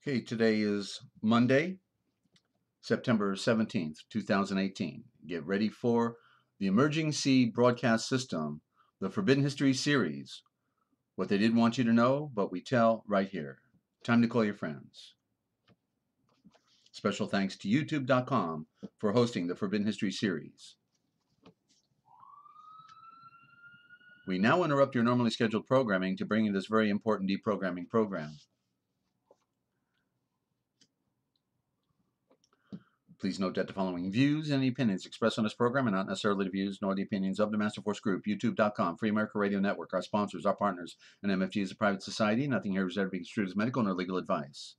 Okay, today is Monday, September 17th, 2018. Get ready for the Emerging Sea Broadcast System, the Forbidden History series. What they didn't want you to know, but we tell right here. Time to call your friends. Special thanks to YouTube.com for hosting the Forbidden History series. We now interrupt your normally scheduled programming to bring you this very important deprogramming program. Please note that the following views and the opinions expressed on this program are not necessarily the views nor the opinions of the Master Force Group, YouTube.com, Free America Radio Network, our sponsors, our partners, and MFG is a private society. Nothing here is ever being construed as medical nor legal advice.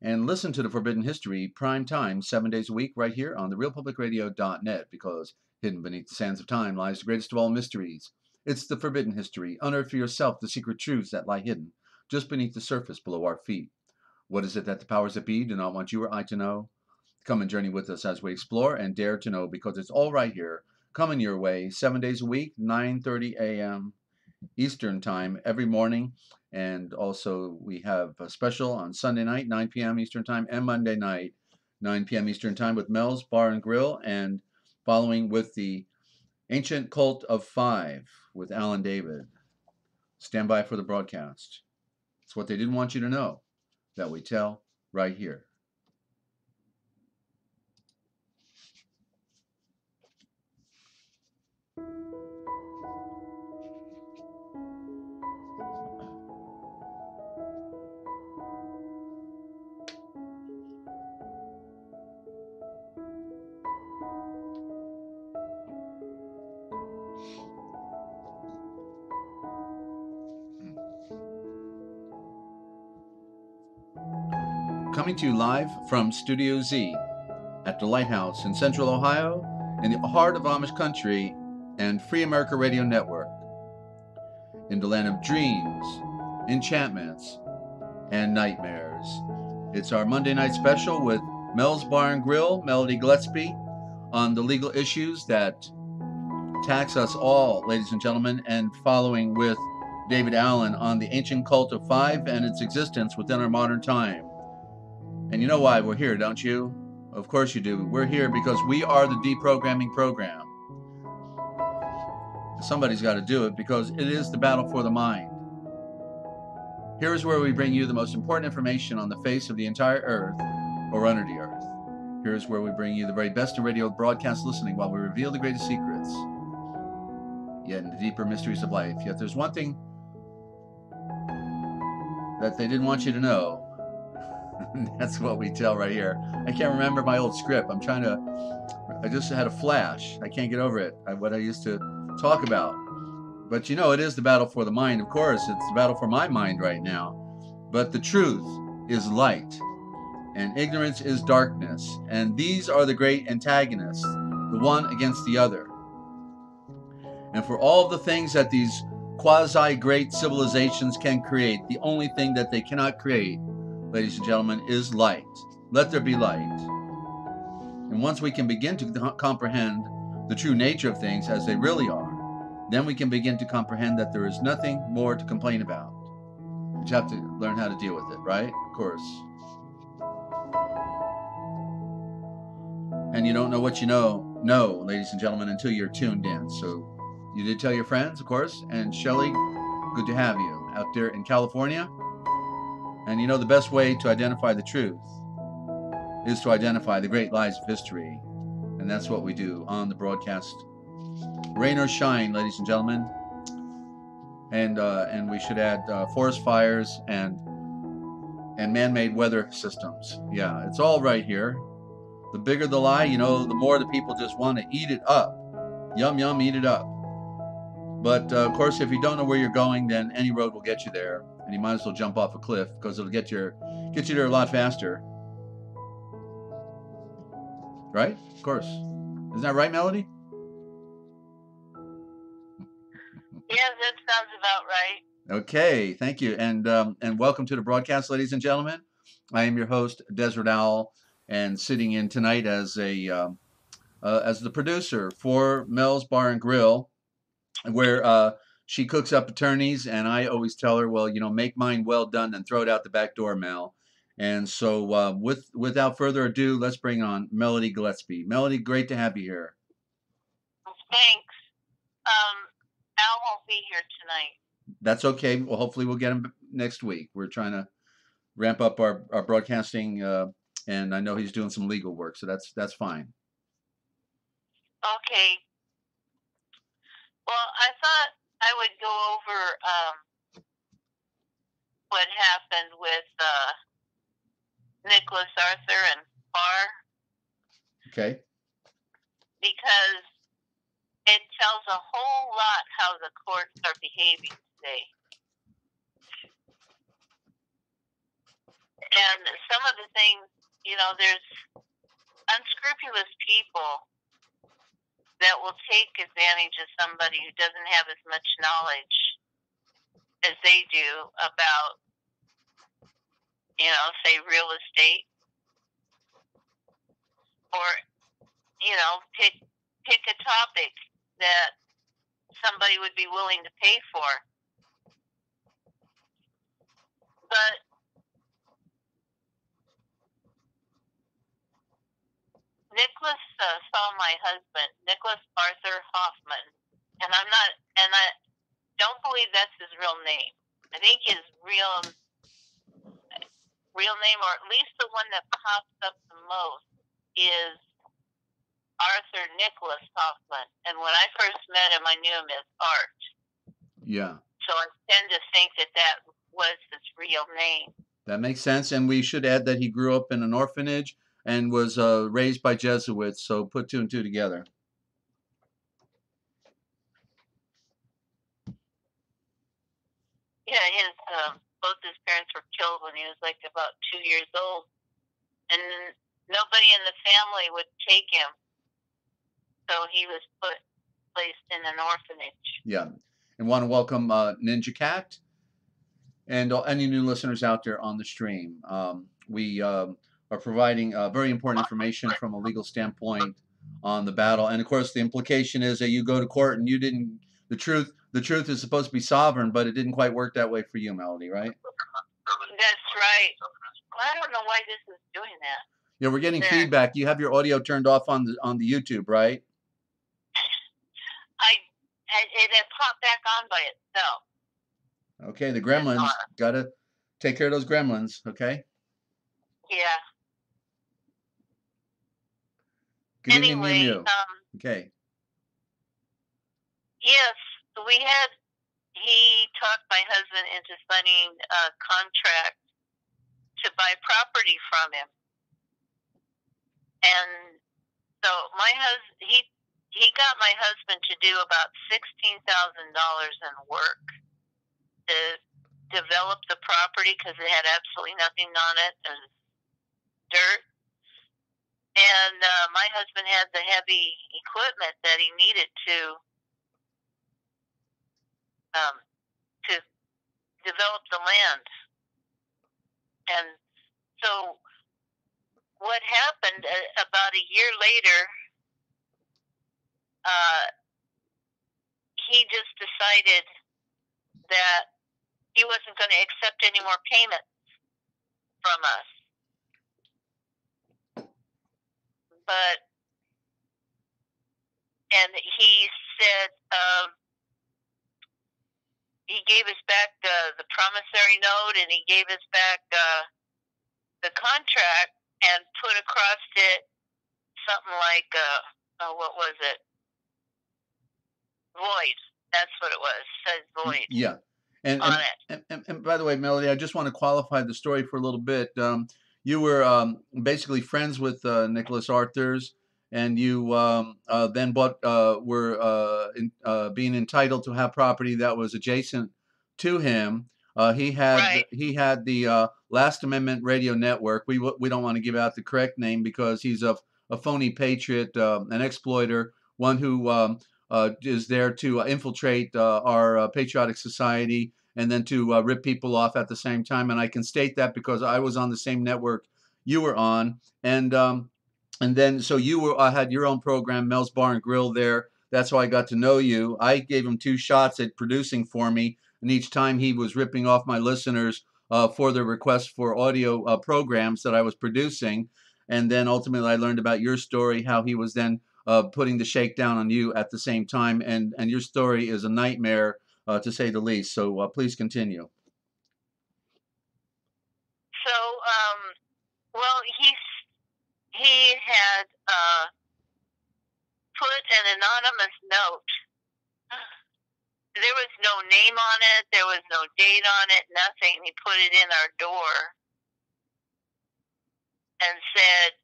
And listen to the Forbidden History prime time 7 days a week right here on therealpublicradio.net, because hidden beneath the sands of time lies the greatest of all mysteries. It's the Forbidden History. Unearth for yourself the secret truths that lie hidden just beneath the surface below our feet. What is it that the powers that be do not want you or I to know? Come and journey with us as we explore and dare to know, because it's all right here, coming your way 7 days a week, 9:30 a.m. Eastern Time every morning. And also we have a special on Sunday night, 9 p.m. Eastern Time, and Monday night, 9 p.m. Eastern Time with Mel's Bar and Grill, and following with the Ancient Cult of Five with Alan David. Stand by for the broadcast. It's what they didn't want you to know that we tell right here. Coming to you live from Studio Z at the Lighthouse in Central Ohio, in the heart of Amish country and Free America Radio Network, in the land of dreams, enchantments, and nightmares. It's our Monday night special with Mel's Bar and Grill, Melody Gillespie, on the legal issues that tax us all, ladies and gentlemen, and following with David Allen on the Ancient Cult of Five and its existence within our modern time. And you know why we're here, don't you? Of course you do. We're here because we are the deprogramming program. Somebody's got to do it, because it is the battle for the mind. Here's where we bring you the most important information on the face of the entire earth, or under the earth. Here's where we bring you the very best in radio broadcast listening while we reveal the greatest secrets, yet in the deeper mysteries of life. Yet there's one thing that they didn't want you to know. That's what we tell right here. I can't remember my old script. I just had a flash. I can't get over it. What I used to talk about. But you know, it is the battle for the mind. Of course, it's the battle for my mind right now. But the truth is light, and ignorance is darkness. And these are the great antagonists, the one against the other. And for all the things that these quasi-great civilizations can create, the only thing that they cannot create, ladies and gentlemen, is light. Let there be light. And once we can begin to comprehend the true nature of things as they really are, then we can begin to comprehend that there is nothing more to complain about. But you have to learn how to deal with it, right? Of course. And you don't know what you know, ladies and gentlemen, until you're tuned in. So you did tell your friends, of course. And Shelley, good to have you out there in California. And you know, the best way to identify the truth is to identify the great lies of history. And that's what we do on the broadcast. Rain or shine, ladies and gentlemen. And we should add forest fires and man-made weather systems. Yeah, it's all right here. The bigger the lie, you know, the more the people just want to eat it up. Yum, yum, eat it up. But, of course, if you don't know where you're going, then any road will get you there. And you might as well jump off a cliff, because it'll get you there a lot faster. Right? Of course. Isn't that right, Melody? Yes, that sounds about right. Okay, thank you. And welcome to the broadcast, ladies and gentlemen. I am your host, Desert Owl, and sitting in tonight as the producer for Mel's Bar and Grill, where she cooks up attorneys, and I always tell her, well, make mine well done, then throw it out the back door, Mel. And so, without further ado, let's bring on Melody Gillespie. Melody, great to have you here. Thanks. Al won't be here tonight. That's okay. Well, hopefully we'll get him next week. We're trying to ramp up our broadcasting, and I know he's doing some legal work, so that's fine. Okay. Well, I thought I would go over what happened with Nicholas Arthur and Barr. Okay. Because it tells a whole lot how the courts are behaving today. And some of the things, there's unscrupulous people that will take advantage of somebody who doesn't have as much knowledge as they do about, say, real estate, or, pick a topic that somebody would be willing to pay for. But Nicholas saw my husband, Nicholas Arthur Hoffman, and I don't believe that's his real name. I think his real name, or at least the one that pops up the most, is Arthur Nicholas Hoffman. And when I first met him, I knew him as Art. Yeah. So I tend to think that was his real name. That makes sense. And we should add that he grew up in an orphanage and was raised by Jesuits. So put two and two together. Yeah, both his parents were killed when he was like about 2 years old. And nobody in the family would take him. So he was placed in an orphanage. Yeah. And want to welcome Ninja Cat and any new listeners out there on the stream. We are providing very important information from a legal standpoint on the battle. And of course, the implication is that you go to court and you didn't, the truth is supposed to be sovereign, but it didn't quite work that way for you, Melody, right? That's right. Well, I don't know why this is doing that. Yeah, we're getting feedback. You have your audio turned off on the YouTube, right? It had popped back on by itself. Okay, the gremlins. Gotta take care of those gremlins, okay? Yeah. Good anyway, evening, Mew Mew. Okay. Yes, he talked my husband into signing a contract to buy property from him. And so my husband, he got my husband to do about $16,000 in work to develop the property because it had absolutely nothing on it. It was dirt. And my husband had the heavy equipment that he needed to develop the land. And so what happened about a year later, he just decided that he wasn't going to accept any more payments from us. And he said he gave us back the promissory note, and he gave us back the contract and put across it something like, what was it? Void. That's what it was. It says void. Yeah. And by the way, Melody, I just want to qualify the story for a little bit. You were basically friends with Nicholas Arthur's, and you then were being entitled to have property that was adjacent to him. He had the Last Amendment Radio Network. We don't want to give out the correct name because he's a phony patriot, an exploiter, one who is there to infiltrate our patriotic society and then to rip people off at the same time. And I can state that because I was on the same network you were on. And then so you had your own program, Mel's Bar and Grill, there That's how I got to know you. I gave him 2 shots at producing for me, and each time he was ripping off my listeners for their requests for audio programs that I was producing. And then ultimately I learned about your story, how he was then putting the shakedown on you at the same time. And your story is a nightmare, to say the least. So please continue. So, well, he had put an anonymous note. There was no name on it. There was no date on it. Nothing. He put it in our door and said,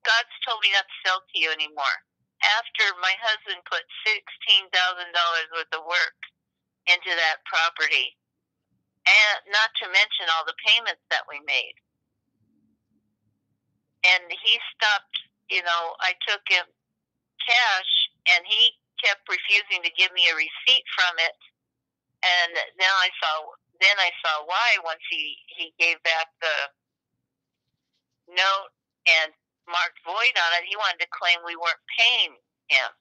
"God's told me not to sell to you anymore." After my husband put $16,000 worth of work into that property, and not to mention all the payments that we made. And he stopped, I took him cash, and he kept refusing to give me a receipt from it. And then I saw why once he gave back the note and marked void on it. He wanted to claim we weren't paying him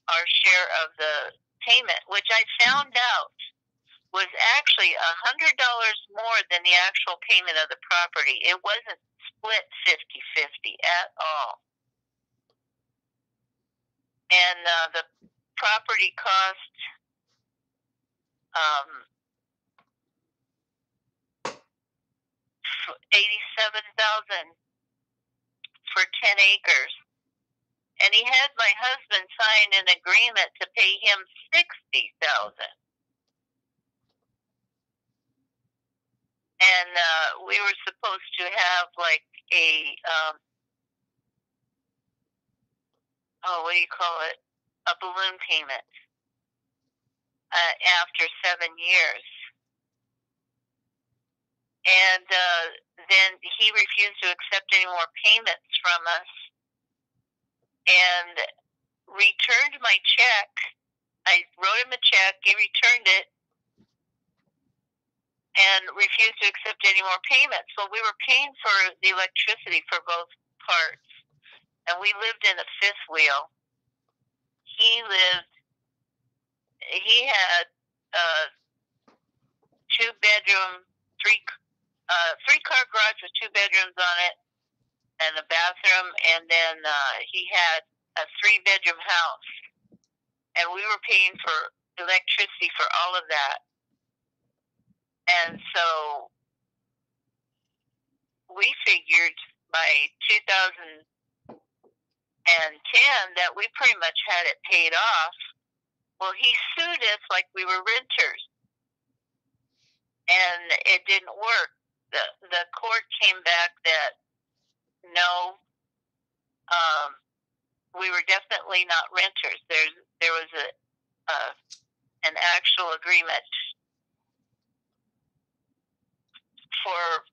our share of the payment, which I found out was actually $100 more than the actual payment of the property. It wasn't split 50-50 at all. And the property cost $87,000 for 10 acres. And he had my husband sign an agreement to pay him $60,000. And we were supposed to have like a what do you call it? A balloon payment after 7 years. And then he refused to accept any more payments from us and returned my check. I wrote him a check, he returned it, and refused to accept any more payments. So we were paying for the electricity for both parts. And we lived in a fifth wheel. He had a 2-bedroom, 3-car garage with 2 bedrooms on it and a bathroom, and then he had a 3-bedroom house. And we were paying for electricity for all of that. And so we figured by 2010 that we pretty much had it paid off. Well, he sued us like we were renters, and it didn't work. The court came back that no, we were definitely not renters. There was an actual agreement for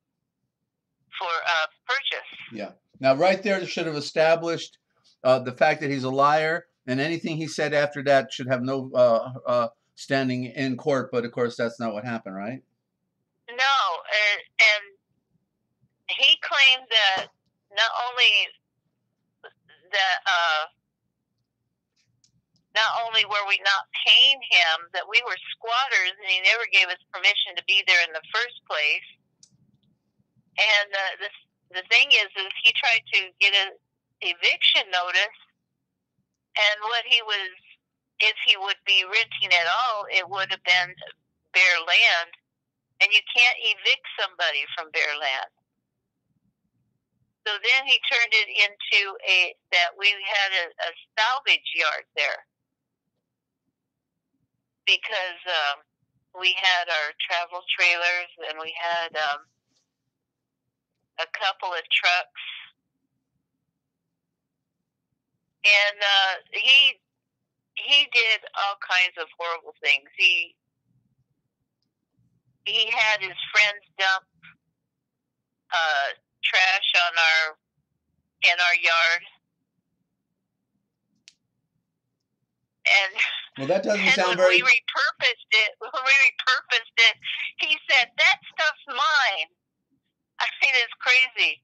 purchase. Yeah. Now, right there, should have established the fact that he's a liar, and anything he said after that should have no standing in court. But of course, that's not what happened, right? No, and he claimed that not only were we not paying him, that we were squatters, and he never gave us permission to be there in the first place. And the thing is he tried to get an eviction notice, and if he would be renting at all, it would have been bare land, and you can't evict somebody from bare land. So then he turned it into that we had a salvage yard there, because we had our travel trailers, and we had a couple of trucks. And he did all kinds of horrible things. He had his friends dump trash in our yard. And well, that doesn't sound when we repurposed it, he said, "That stuff's mine." I mean, it's crazy.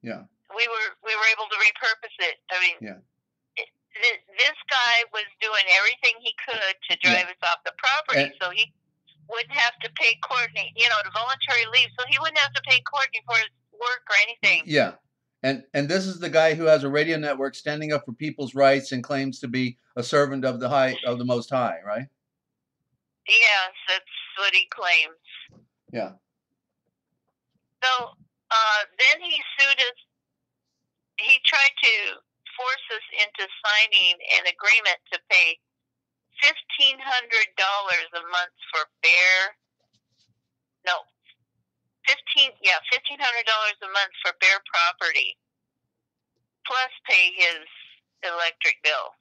Yeah. We were able to repurpose it. I mean, yeah. this guy was doing everything he could to drive us off the property, so he wouldn't have to pay Courtney, to voluntary leave, so he wouldn't have to pay Courtney for his work or anything. Yeah. And this is the guy who has a radio network standing up for people's rights and claims to be a servant of the Most High, right? Yes, that's what he claims. Yeah. So then he sued us. He tried to force us into signing an agreement to pay $1,500 a month for $1,500 a month for bare property, plus pay his electric bill.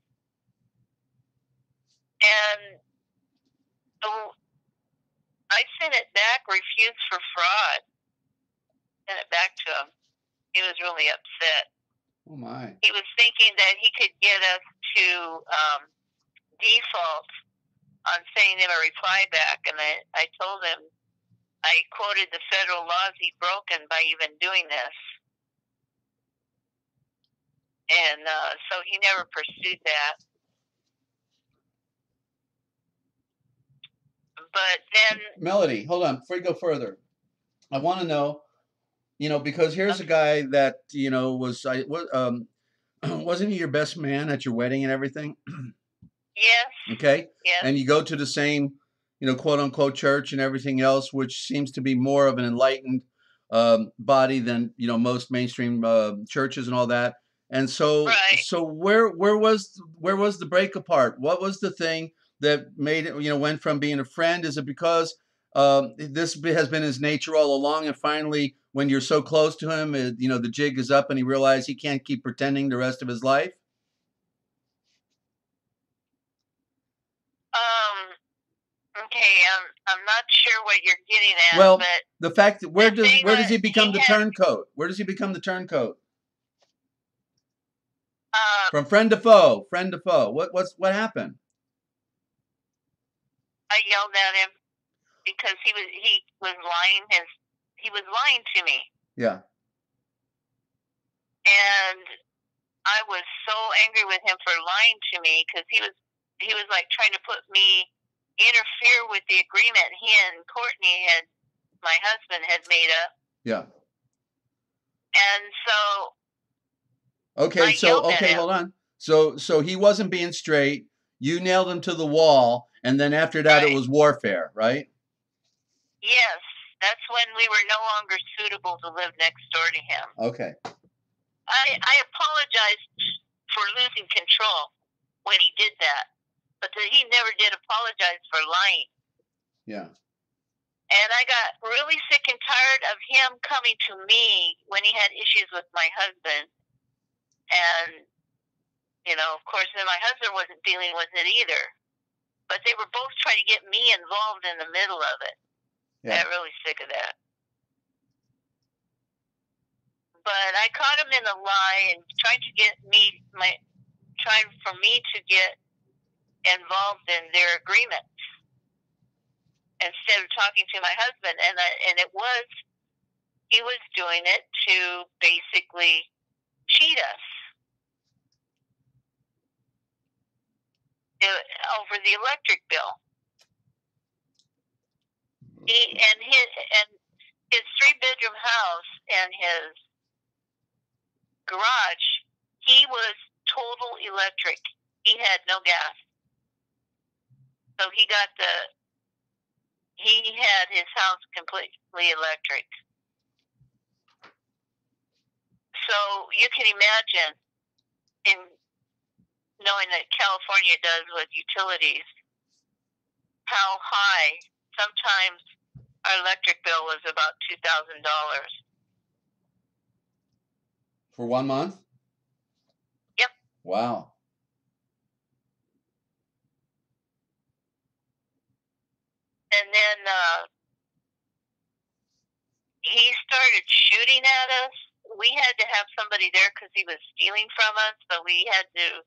And I sent it back, refused for fraud, sent it back to him. He was really upset. Oh my! He was thinking that he could get us to default on sending him a reply back, and I told him, I quoted the federal laws he'd broken by even doing this. And so he never pursued that. But then... Melody, hold on. Before you go further, I want to know, because here's a guy that, wasn't he your best man at your wedding and everything? Yes. Okay. Yes. And you go to the same, quote unquote church and everything else, which seems to be more of an enlightened body than, most mainstream churches and all that. And so, right. So where was the break apart? What was the thing that made it, went from being a friend? Is it because this has been his nature all along, and finally, when you're so close to him, the jig is up, and he realized he can't keep pretending the rest of his life? Okay, I'm not sure what you're getting at. Well, but the fact that where does he become the turncoat? Where does he become the turncoat? From friend to foe, What happened? I yelled at him because he was lying to me. Yeah. And I was so angry with him for lying to me because he was like trying to interfere with the agreement he and Courtney my husband had made up. Yeah. And so hold on. So he wasn't being straight. You nailed him to the wall, and then after that, It was warfare, right? Yes, that's when we were no longer suitable to live next door to him. Okay. I apologized for losing control when he did that, but he never did apologize for lying. Yeah. And I got really sick and tired of him coming to me when he had issues with my husband. And, of course, then my husband wasn't dealing with it either. But they were both trying to get me involved in the middle of it. Yeah. I got really sick of that. But I caught him in a lie and trying for me to get involved in their agreement instead of talking to my husband. And he was doing it to basically cheat us over the electric bill. His 3-bedroom house and his garage, he was total electric. He had no gas. So he had his house completely electric. So you can imagine, in knowing that California does with utilities, how high sometimes our electric bill was about $2,000. For 1 month? Yep. Wow. And then he started shooting at us. We had to have somebody there because he was stealing from us, so we had to,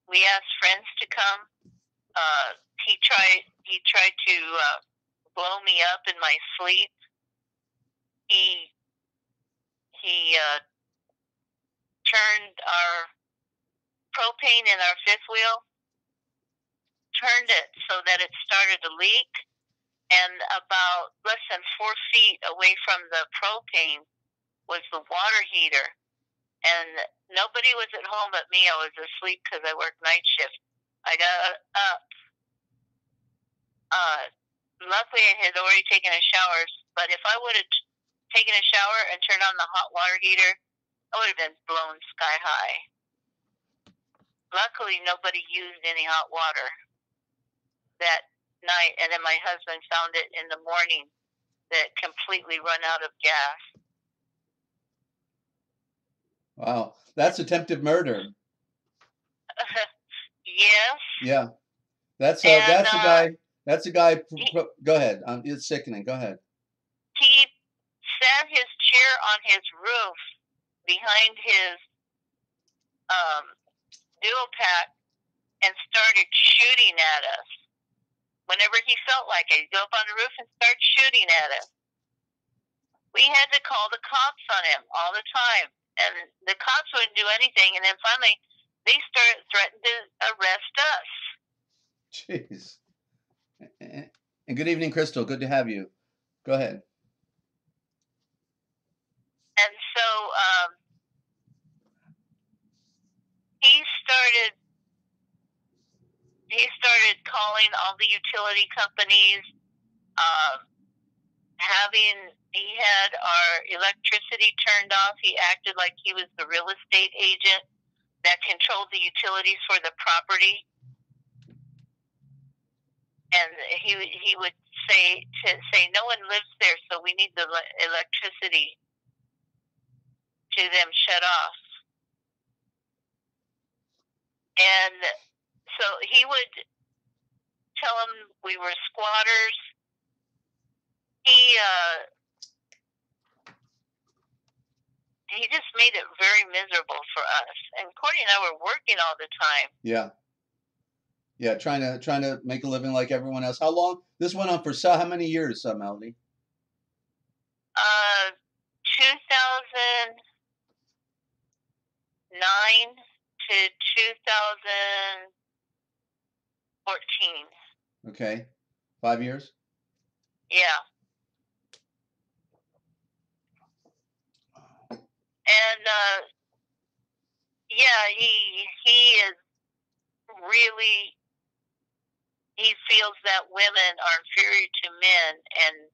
we asked friends to come. He tried to blow me up in my sleep. He turned our propane in our fifth wheel, turned it so that it started to leak, and about less than 4 feet away from the propane was the water heater. And nobody was at home but me. I was asleep because I worked night shift. I got up. Luckily, I had already taken a shower, but if I would have taken a shower and turned on the hot water heater, I would have been blown sky high. Luckily, nobody used any hot water that night, and then my husband found it in the morning that completely run out of gas. Wow, that's attempted murder. Yes. Yeah, that's the guy. That's the guy. Go ahead. It's sickening. Go ahead. He sat his chair on his roof behind his dual pack and started shooting at us. Whenever he felt like it, he'd go up on the roof and start shooting at us. We had to call the cops on him all the time, and the cops wouldn't do anything. And then finally, they started threatening to arrest us. Jeez. And good evening, Crystal. Good to have you. Go ahead. And so he started calling all the utility companies. He had our electricity turned off. He acted like he was the real estate agent that controlled the utilities for the property. And he would say no one lives there, so we need the electricity to them shut off. And so he would tell them we were squatters. He just made it very miserable for us. And Courtney and I were working all the time. Yeah. Yeah, trying to make a living like everyone else. How long? This went on for how many years, Melody? 2009 to 2014. Okay. 5 years? Yeah. And he is really, he feels that women are inferior to men and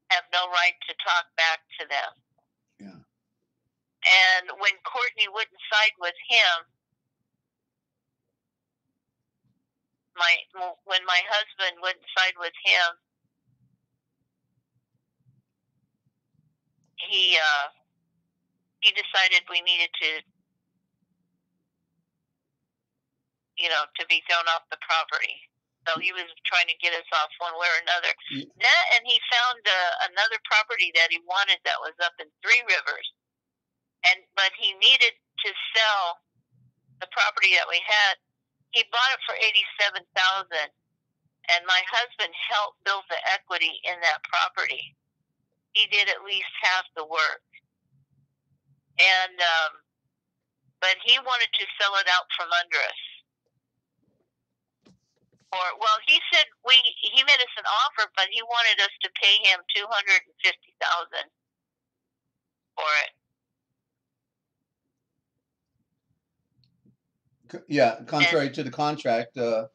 have no right to talk back to them. Yeah. And when Courtney wouldn't side with him, when my husband wouldn't side with him, he decided we needed to, to be thrown off the property. So he was trying to get us off one way or another. Yeah. And he found another property that he wanted that was up in Three Rivers. But he needed to sell the property that we had. He bought it for $87,000, and my husband helped build the equity in that property. He did at least half the work, and but he wanted to sell it out from under us. He said he made us an offer, but he wanted us to pay him $250,000 for it. Yeah, contrary to the contract. Which was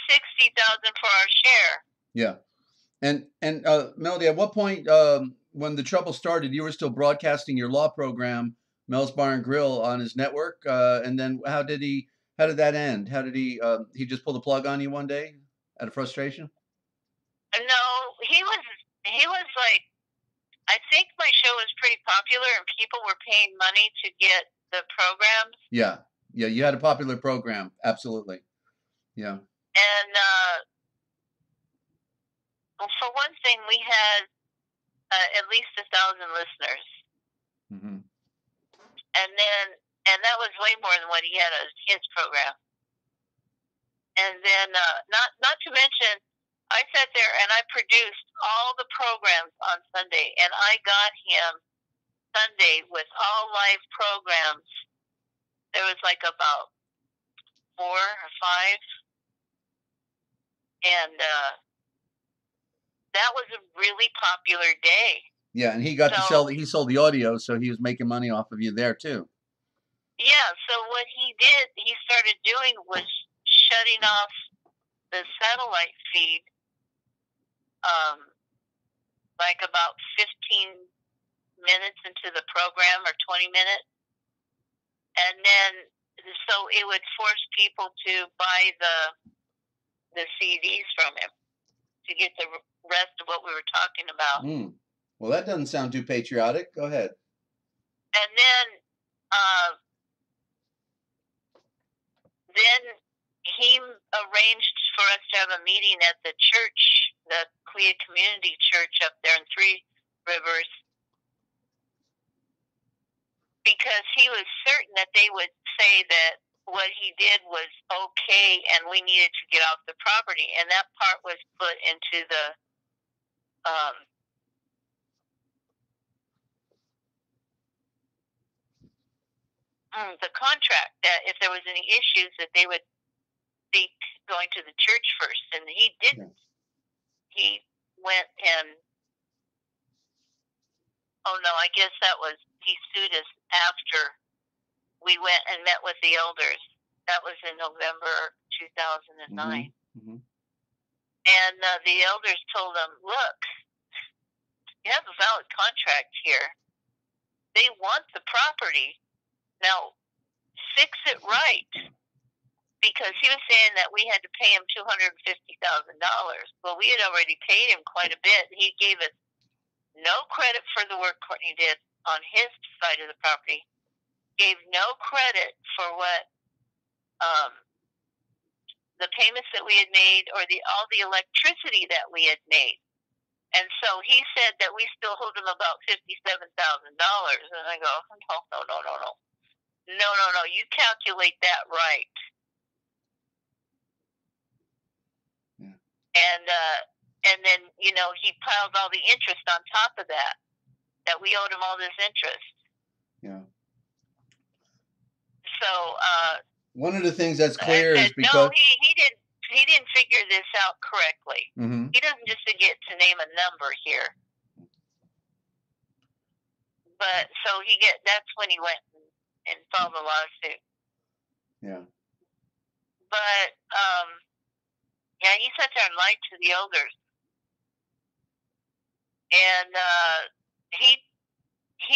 $60,000 for our share. Yeah, and Melody, at what point when the trouble started, you were still broadcasting your law program, Mel's Bar and Grill, on his network, and then how did that end? How did he just pull the plug on you one day out of frustration? No, he was like, I think my show was pretty popular and people were paying money to get the programs. Yeah, you had a popular program, absolutely. Yeah. And for one thing, we had at least 1,000 listeners. Mm-hmm. And that was way more than what he had as his program. And then, not to mention, I sat there and I produced all the programs on Sunday, and I got him Sunday with all live programs There was like about 4 or 5, and that was a really popular day. Yeah, and he got to sell. He sold the audio, so he was making money off of you there too. Yeah. So what he started doing was shutting off the satellite feed, like about 15 minutes into the program, or 20 minutes, and then so it would force people to buy the CDs from him to get the rest of what we were talking about. Well, that doesn't sound too patriotic. Go ahead. And then he arranged for us to have a meeting at the church, the Clea Community Church up there in Three Rivers, because he was certain that they would say that what he did was okay and we needed to get off the property. And that part was put into the contract, that if there was any issues that they would be going to the church first. And he didn't. He went and, oh no, I guess he sued us after we went and met with the elders. That was in November 2009. Mm-hmm. And the elders told them, look, you have a valid contract here. They want the property. Now, fix it right. Because he was saying that we had to pay him $250,000. Well, we had already paid him quite a bit. He gave us no credit for the work Courtney did on his side of the property. Gave no credit for what the payments that we had made, or all the electricity that we had made. And so he said that we still owed him about $57,000. And I go, no, you calculate that right. Yeah. And then, he piled all the interest on top of that we owed him all this interest. Yeah. So one of the things that's clear is because no, he didn't figure this out correctly. Mm-hmm. He doesn't just get to name a number here. But so that's when he went and filed a lawsuit. Yeah. But he sat there and lied to the elders. And he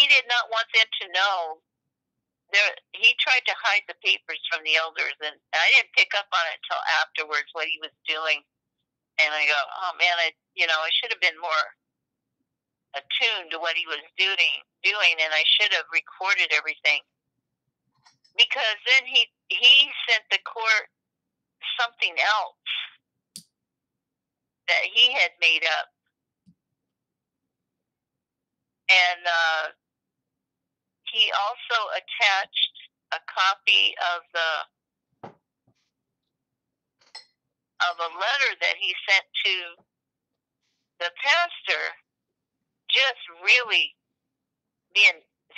did not want them to know. He tried to hide the papers from the elders, and I didn't pick up on it until afterwards what he was doing. And I go, oh man, I should have been more attuned to what he was doing, and I should have recorded everything. Because then he sent the court something else that he had made up, and he also attached a copy of a letter that he sent to the pastor, just really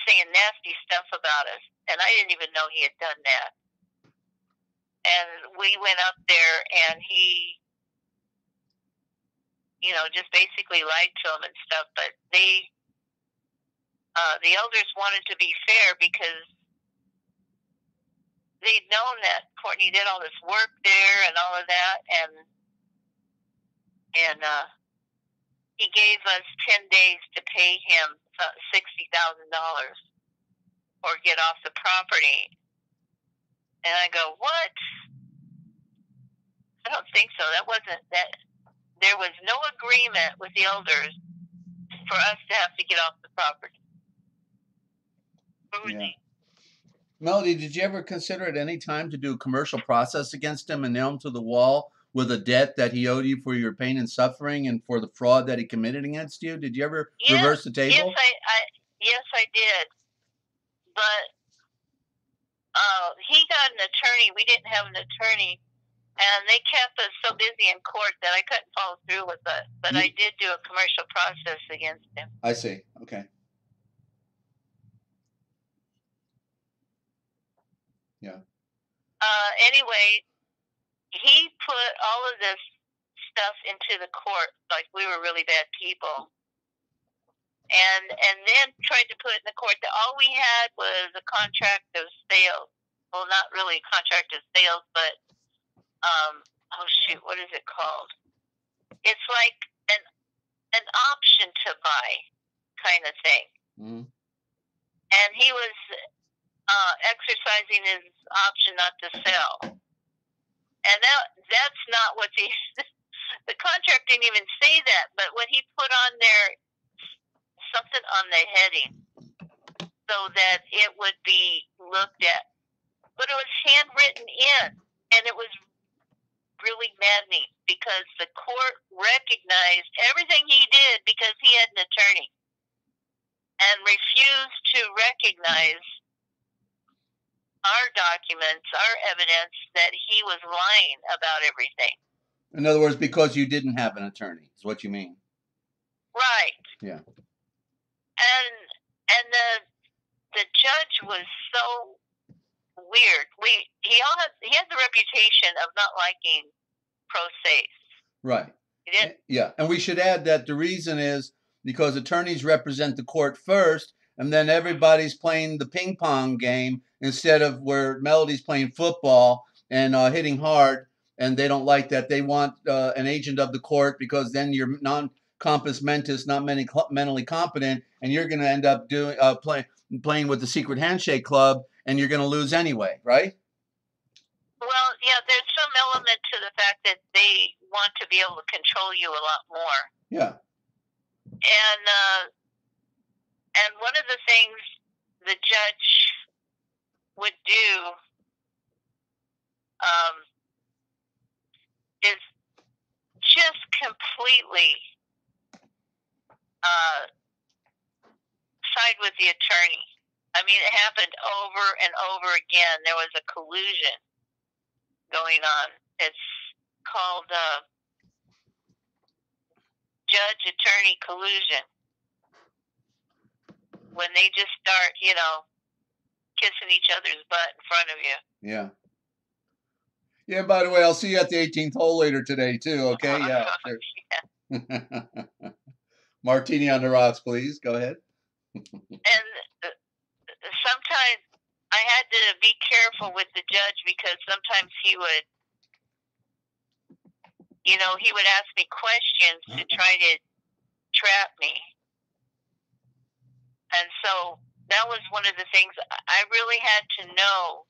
saying nasty stuff about us. And I didn't even know he had done that. And we went up there, and he, just basically lied to him and stuff. But the elders wanted to be fair, because they'd known that Courtney did all this work there and all of that, and he gave us 10 days to pay him $60,000 or get off the property. And I go, what? I don't think so. There was no agreement with the elders for us to have to get off the property. Yeah. Melody, did you ever consider at any time to do a commercial process against him and nail him to the wall with a debt that he owed you for your pain and suffering and for the fraud that he committed against you? Did you ever reverse the table? Yes, I did. But he got an attorney. We didn't have an attorney. And they kept us so busy in court that I couldn't follow through with it. But I did do a commercial process against him. I see. Okay. Yeah. Anyway, he put all of this stuff into the court like we were really bad people, and then tried to put in the court that all we had was a contract of sales. Well, not really a contract of sales, but oh shoot, what is it called? It's like an option to buy kind of thing. Mm-hmm. And he was exercising his option not to sell. And that's not what the contract didn't even say that, but what he put on there, something on the heading, so that it would be looked at. But it was handwritten in, and it was really maddening because the court recognized everything he did because he had an attorney and refused to recognize our documents, our evidence that he was lying about everything. In other words, because you didn't have an attorney, is what you mean. Right. Yeah. And the judge was so weird. He had the reputation of not liking pro se's. Right. He did. Yeah, and we should add that the reason is because attorneys represent the court first, and then everybody's playing the ping pong game instead of where Melody's playing football and hitting hard, and they don't like that. They want an agent of the court because then you're non-compos mentis, not mentally competent, and you're going to end up doing playing with the secret handshake club, and you're going to lose anyway, right? Well, yeah, there's some element to the fact that they want to be able to control you a lot more. Yeah. And one of the things the judge would do is just completely side with the attorney. I mean, it happened over and over again. There was a collusion going on. It's called judge-attorney collusion. When they just start, kissing each other's butt in front of you. Yeah. Yeah, by the way, I'll see you at the 18th hole later today, too, okay? Yeah. Sure. Yeah. Martini on the rocks, please. Go ahead. And sometimes I had to be careful with the judge because sometimes he would ask me questions to try to trap me. And so that was one of the things I really had to know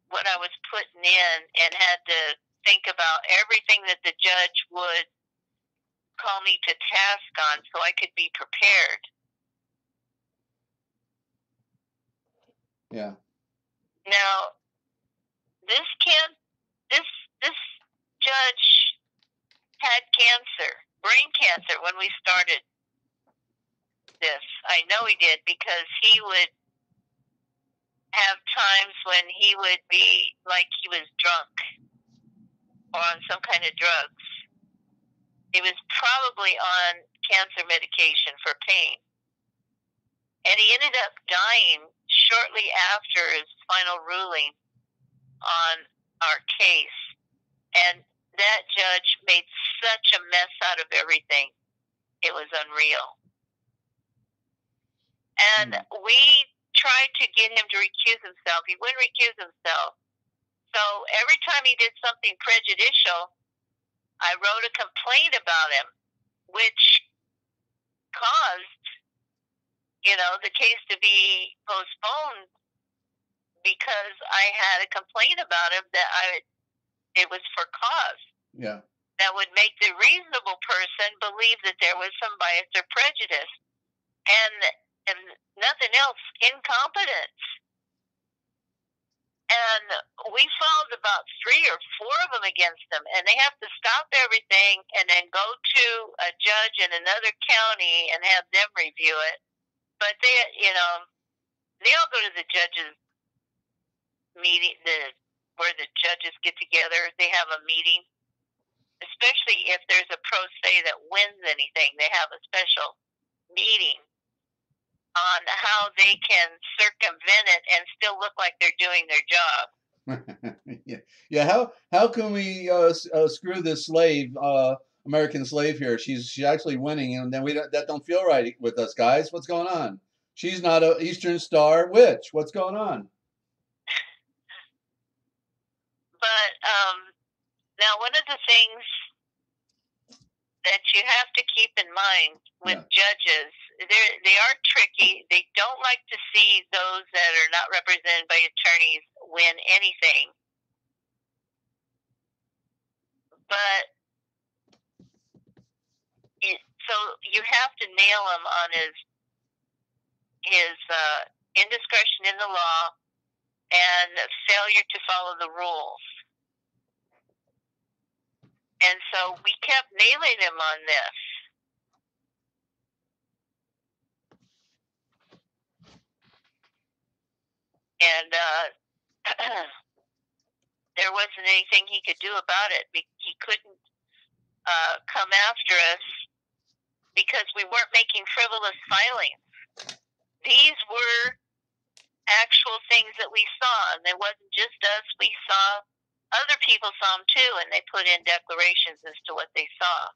what I was putting in and had to think about everything that the judge would call me to task on so I could be prepared. Yeah. Now, this judge had cancer, brain cancer, when we started this. I know he did because he would have times when he would be like he was drunk or on some kind of drugs. He was probably on cancer medication for pain. And he ended up dying shortly after his final ruling on our case. And that judge made such a mess out of everything. It was unreal. And we tried to get him to recuse himself. He wouldn't recuse himself. So every time he did something prejudicial, I wrote a complaint about him, which caused, the case to be postponed because I had a complaint about him that it was for cause. Yeah. That would make the reasonable person believe that there was some bias or prejudice. And nothing else, incompetence. And we filed about 3 or 4 of them against them, and they have to stop everything and then go to a judge in another county and have them review it. But they all go to the judge's meeting, where the judges get together. They have a meeting, especially if there's a pro se that wins anything. They have a special meeting on how they can circumvent it and still look like they're doing their job. Yeah, yeah. How can we screw this slave, American slave here? She's actually winning, and then that don't feel right with us guys. What's going on? She's not a Eastern Star witch. What's going on? But now, one of the things that you have to keep in mind with judges, they are tricky. They don't like to see those that are not represented by attorneys win anything. But so you have to nail him on his indiscretion in the law and failure to follow the rules. And so we kept nailing him on this. And there wasn't anything he could do about it. He couldn't come after us because we weren't making frivolous filings. These were actual things that we saw, and it wasn't just us. We saw other people saw them too, and they put in declarations as to what they saw.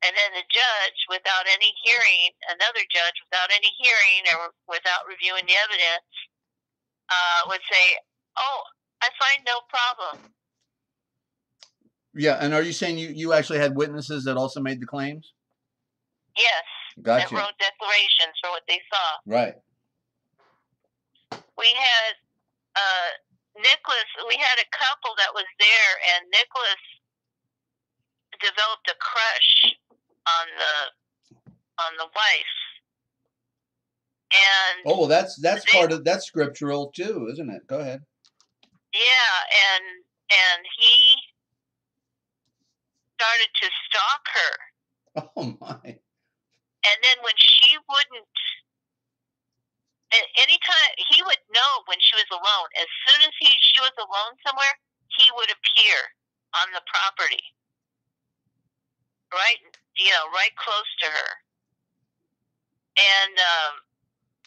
And then the judge, without any hearing, another judge without any hearing or without reviewing the evidence, would say, "Oh, I find no problem." Yeah, and are you saying you actually had witnesses that also made the claims? Yes. Gotcha. That wrote declarations for what they saw. Right. We had Nicholas. We had a couple that was there, and Nicholas developed a crush on the wife. And well, that's that's scriptural too, isn't it? Go ahead. Yeah, and he started to stalk her. Oh my. And then when she wouldn't, anytime he would know when she was alone. As soon as she was alone somewhere, he would appear on the property, right close to her. And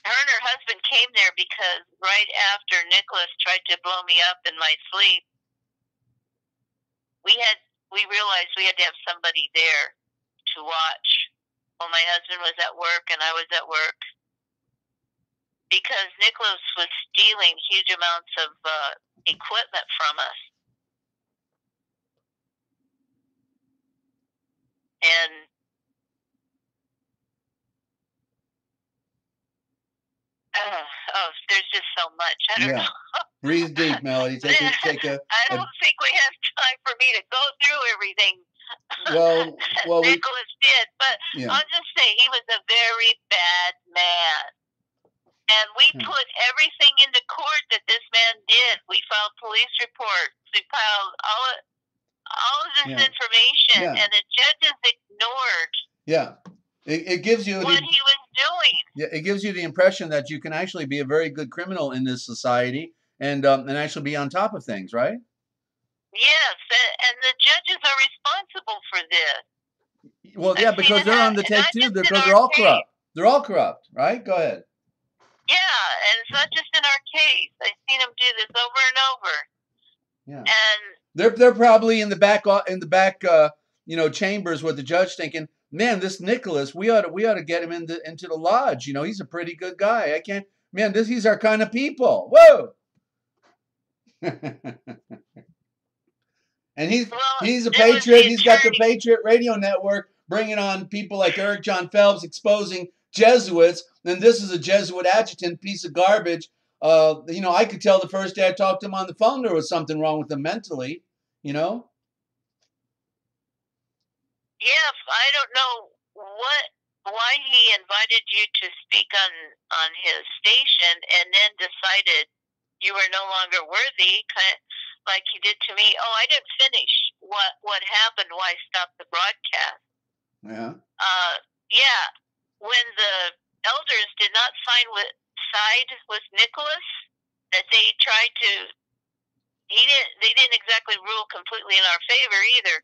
her and her husband came there because right after Nicholas tried to blow me up in my sleep, we realized we had to have somebody there to watch while my husband was at work and I was at work, because Nicholas was stealing huge amounts of equipment from us. And there's just so much. I don't know. Breathe deep, Melody. Take a. I don't think we have time for me to go through everything. Well, Nicholas did, but I'll just say he was a very bad man. And we put everything into court that this man did. We filed police reports. We filed all of this information, and the judges ignored. Yeah. It gives you what he was doing. Yeah, it gives you the impression that you can actually be a very good criminal in this society and actually be on top of things, right? Yes, and the judges are responsible for this. Well, yeah, because they're on the take too. Because they're all corrupt. They're all corrupt, right? Go ahead. Yeah, and it's not just in our case. I've seen them do this over and over. Yeah. And they're probably in the back chambers with the judge thinking, man, this Nicholas, we ought to get him into the lodge. He's a pretty good guy. He's our kind of people. Whoa. And he's a patriot. He's got the Patriot Radio Network bringing on people like Eric John Phelps exposing Jesuits. And this is a Jesuit adjutant, piece of garbage. I could tell the first day I talked to him on the phone there was something wrong with him mentally. Yes, I don't know why he invited you to speak on his station and then decided you were no longer worthy, kind of like he did to me. Oh, I didn't finish what happened, why I stopped the broadcast. Yeah. Yeah. When the elders did not side with Nicholas, that they tried to, they didn't exactly rule completely in our favor either.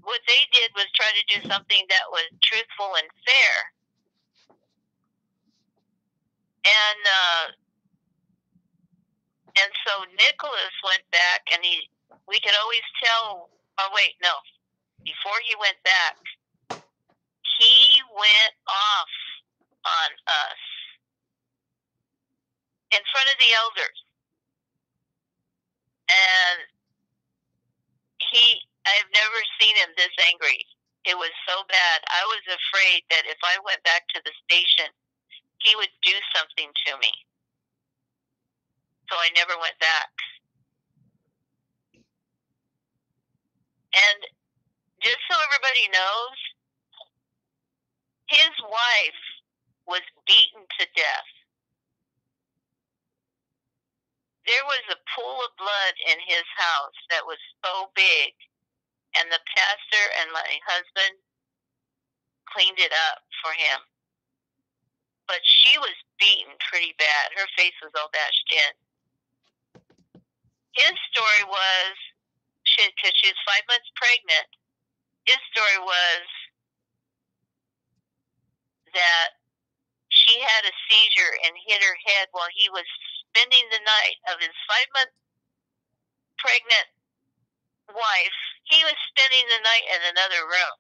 What they did was try to do something that was truthful and fair. And And so Nicholas went back, and we could always tell. Oh wait, no. Before he went back, he went off on us in front of the elders, and I've never seen him this angry. It was so bad. I was afraid that if I went back to the station, he would do something to me. So I never went back. And just so everybody knows, his wife was beaten to death. There was a pool of blood in his house that was so big, and the pastor and my husband cleaned it up for him. But she was beaten pretty bad. Her face was all bashed in. His story was, because she was 5 months pregnant, his story was that she had a seizure and hit her head while he was spending the night of his 5-month pregnant wife. He was spending the night in another room.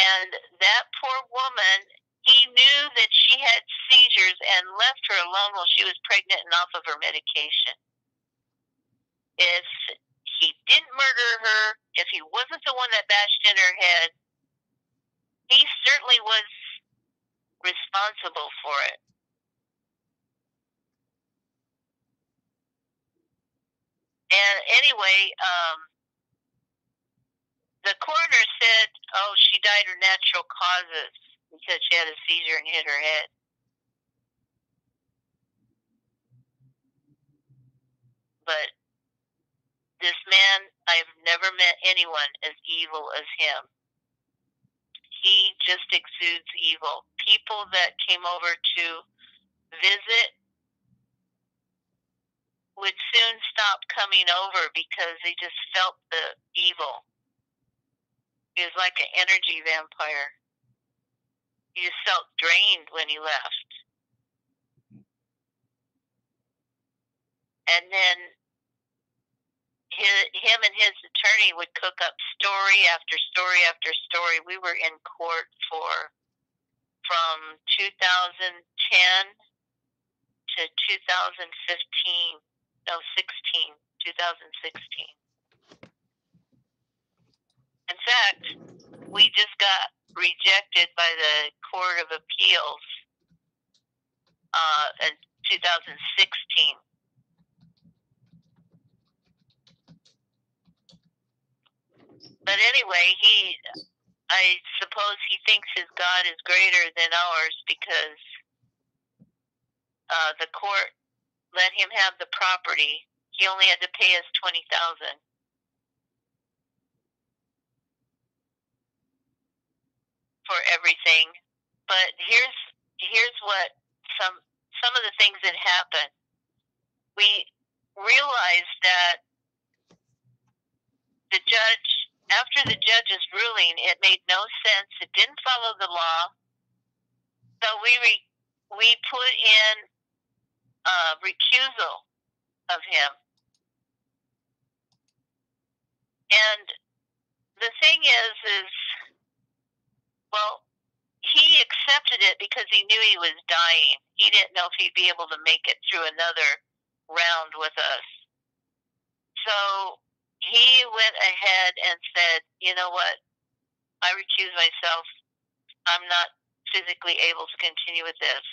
And that poor woman, he knew that she had seizures and left her alone while she was pregnant and off of her medication. If he didn't murder her, if he wasn't the one that bashed in her head, he certainly was responsible for it. And anyway, the coroner said, oh, she died of natural causes because she had a seizure and hit her head. But this man, I've never met anyone as evil as him. He just exudes evil. People that came over to visit would soon stop coming over because they just felt the evil. He was like an energy vampire. He just felt drained when he left. And then him and his attorney would cook up story after story after story. We were in court from 2010 to 2016. In fact, we just got rejected by the Court of Appeals in 2016. But anyway, I suppose he thinks his God is greater than ours because the court let him have the property. He only had to pay us $20,000. For everything. But here's what some of the things that happened. We realized that the judge, after the judge's ruling, it made no sense. It didn't follow the law. So we put in a recusal of him. And the thing is well, he accepted it because he knew he was dying. He didn't know if he'd be able to make it through another round with us. So he went ahead and said, you know what, I recuse myself. I'm not physically able to continue with this.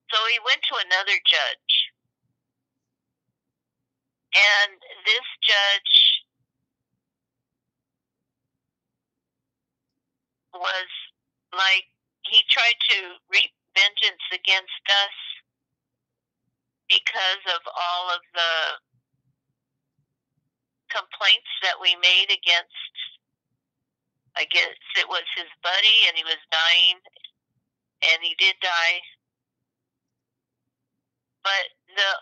So he went to another judge. And this judge was like, he tried to reap vengeance against us because of all of the complaints that we made against, I guess it was his buddy, and he was dying, and he did die. But the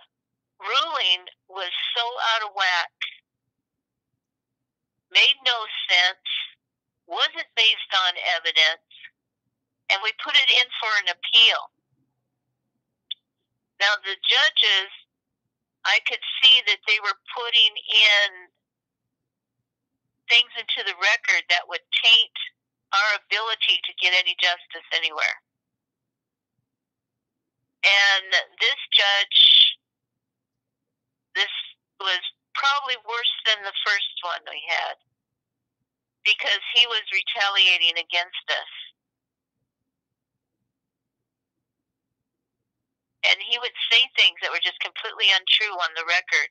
ruling was so out of whack, made no sense, wasn't based on evidence, and we put it in for an appeal. Now, the judges, I could see that they were putting in things into the record that would taint our ability to get any justice anywhere. And this judge, this was probably worse than the first one we had, because he was retaliating against us. And he would say things that were just completely untrue on the record.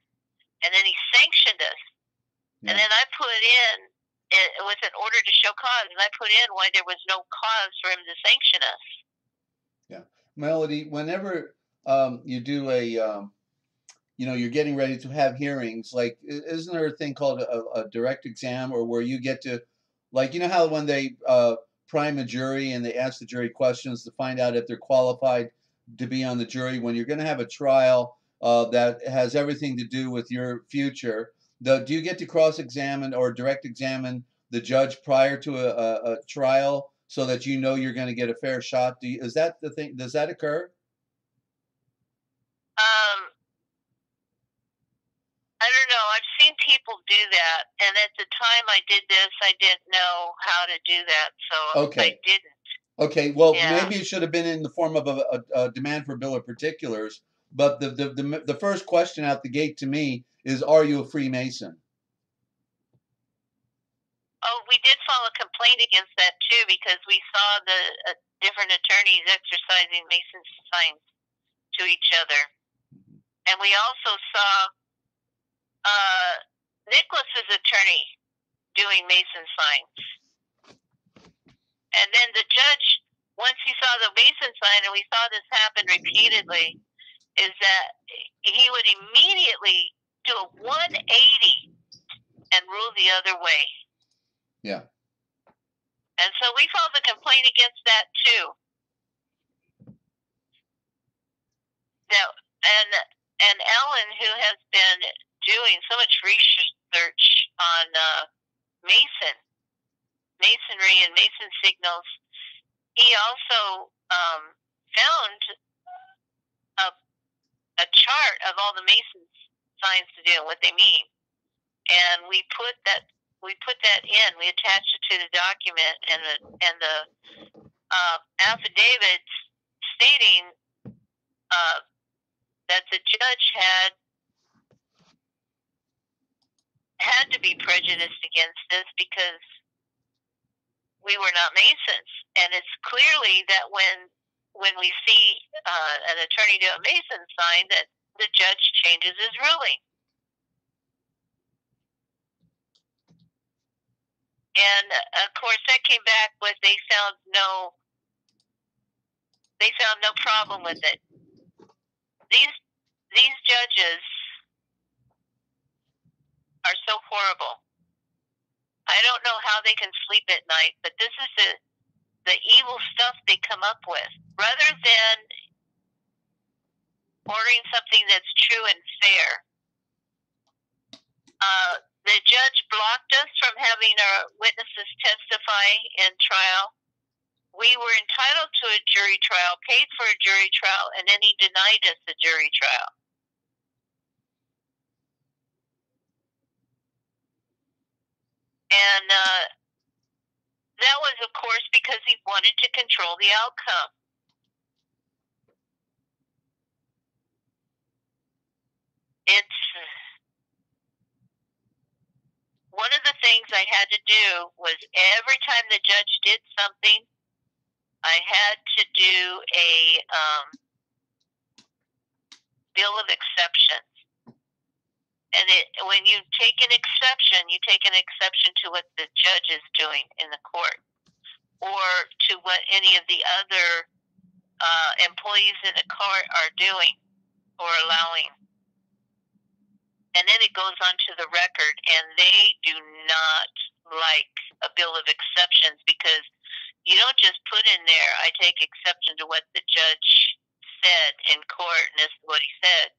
And then he sanctioned us. Yeah. And then I put in, with an order to show cause, and I put in why there was no cause for him to sanction us. Yeah. Melody, whenever you do a, you're getting ready to have hearings, like, isn't there a thing called a direct exam, or where you get to, like, you know how when they prime a jury and they ask the jury questions to find out if they're qualified to be on the jury, when you're going to have a trial that has everything to do with your future, do you get to cross-examine or direct examine the judge prior to a trial so that you know you're going to get a fair shot? Is that the thing? Does that occur? I don't know. I've seen people do that, and at the time I did this, I didn't know how to do that, so okay. I didn't. Okay, well, yeah. Maybe it should have been in the form of a demand for bill of particulars. But the first question out the gate to me is, are you a Freemason? Oh, we did file a complaint against that too, because we saw the different attorneys exercising Mason signs to each other, and we also saw Nicholas's attorney doing Mason signs. And then the judge, once he saw the Mason sign, and we saw this happen repeatedly, is that he would immediately do a 180 and rule the other way. Yeah. And so we filed a complaint against that too. Now, and Ellen, who has been doing so much research on masonry and Mason signals, he also found a chart of all the Mason signs to do and what they mean, and we put that in. We attached it to the document, and the affidavit stating that the judge had to be prejudiced against us because we were not Masons. And it's clearly that when we see an attorney do a Mason sign, that the judge changes his ruling. And of course, that came back with they found no problem with it. These judges are so horrible. I don't know how they can sleep at night, but this is the evil stuff they come up with. Rather than ordering something that's true and fair, the judge blocked us from having our witnesses testify in trial. We were entitled to a jury trial, paid for a jury trial, and then he denied us the jury trial. And that was, of course, because he wanted to control the outcome. It's one of the things I had to do was every time the judge did something, I had to do a bill of exceptions. And when you take an exception, you take an exception to what the judge is doing in the court, or to what any of the other employees in the court are doing or allowing. And then it goes on to the record, and they do not like a bill of exceptions, because you don't just put in there, I take exception to what the judge said in court, and this is what he said.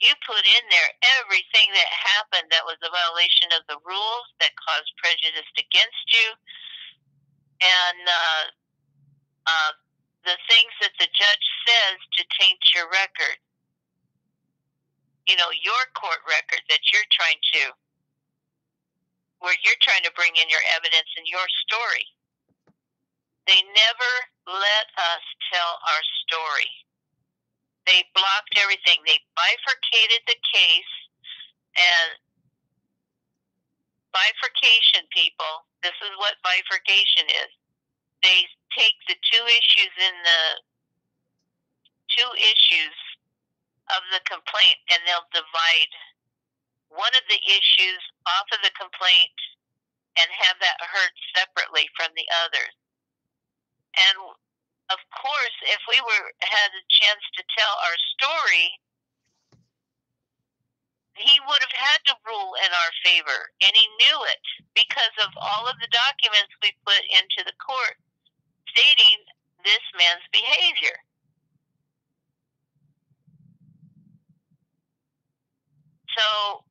You put in there everything that happened that was a violation of the rules, that caused prejudice against you, and the things that the judge says to taint your record. your court record that where you're trying to bring in your evidence and your story. They never let us tell our story. They blocked everything. They bifurcated the case, and bifurcation, people, this is what bifurcation is. They take the two issues of the complaint, and they'll divide one of the issues off of the complaint and have that heard separately from the others. And of course, if we had a chance to tell our story, he would have had to rule in our favor, and he knew it because of all of the documents we put into the court stating this man's behavior. So,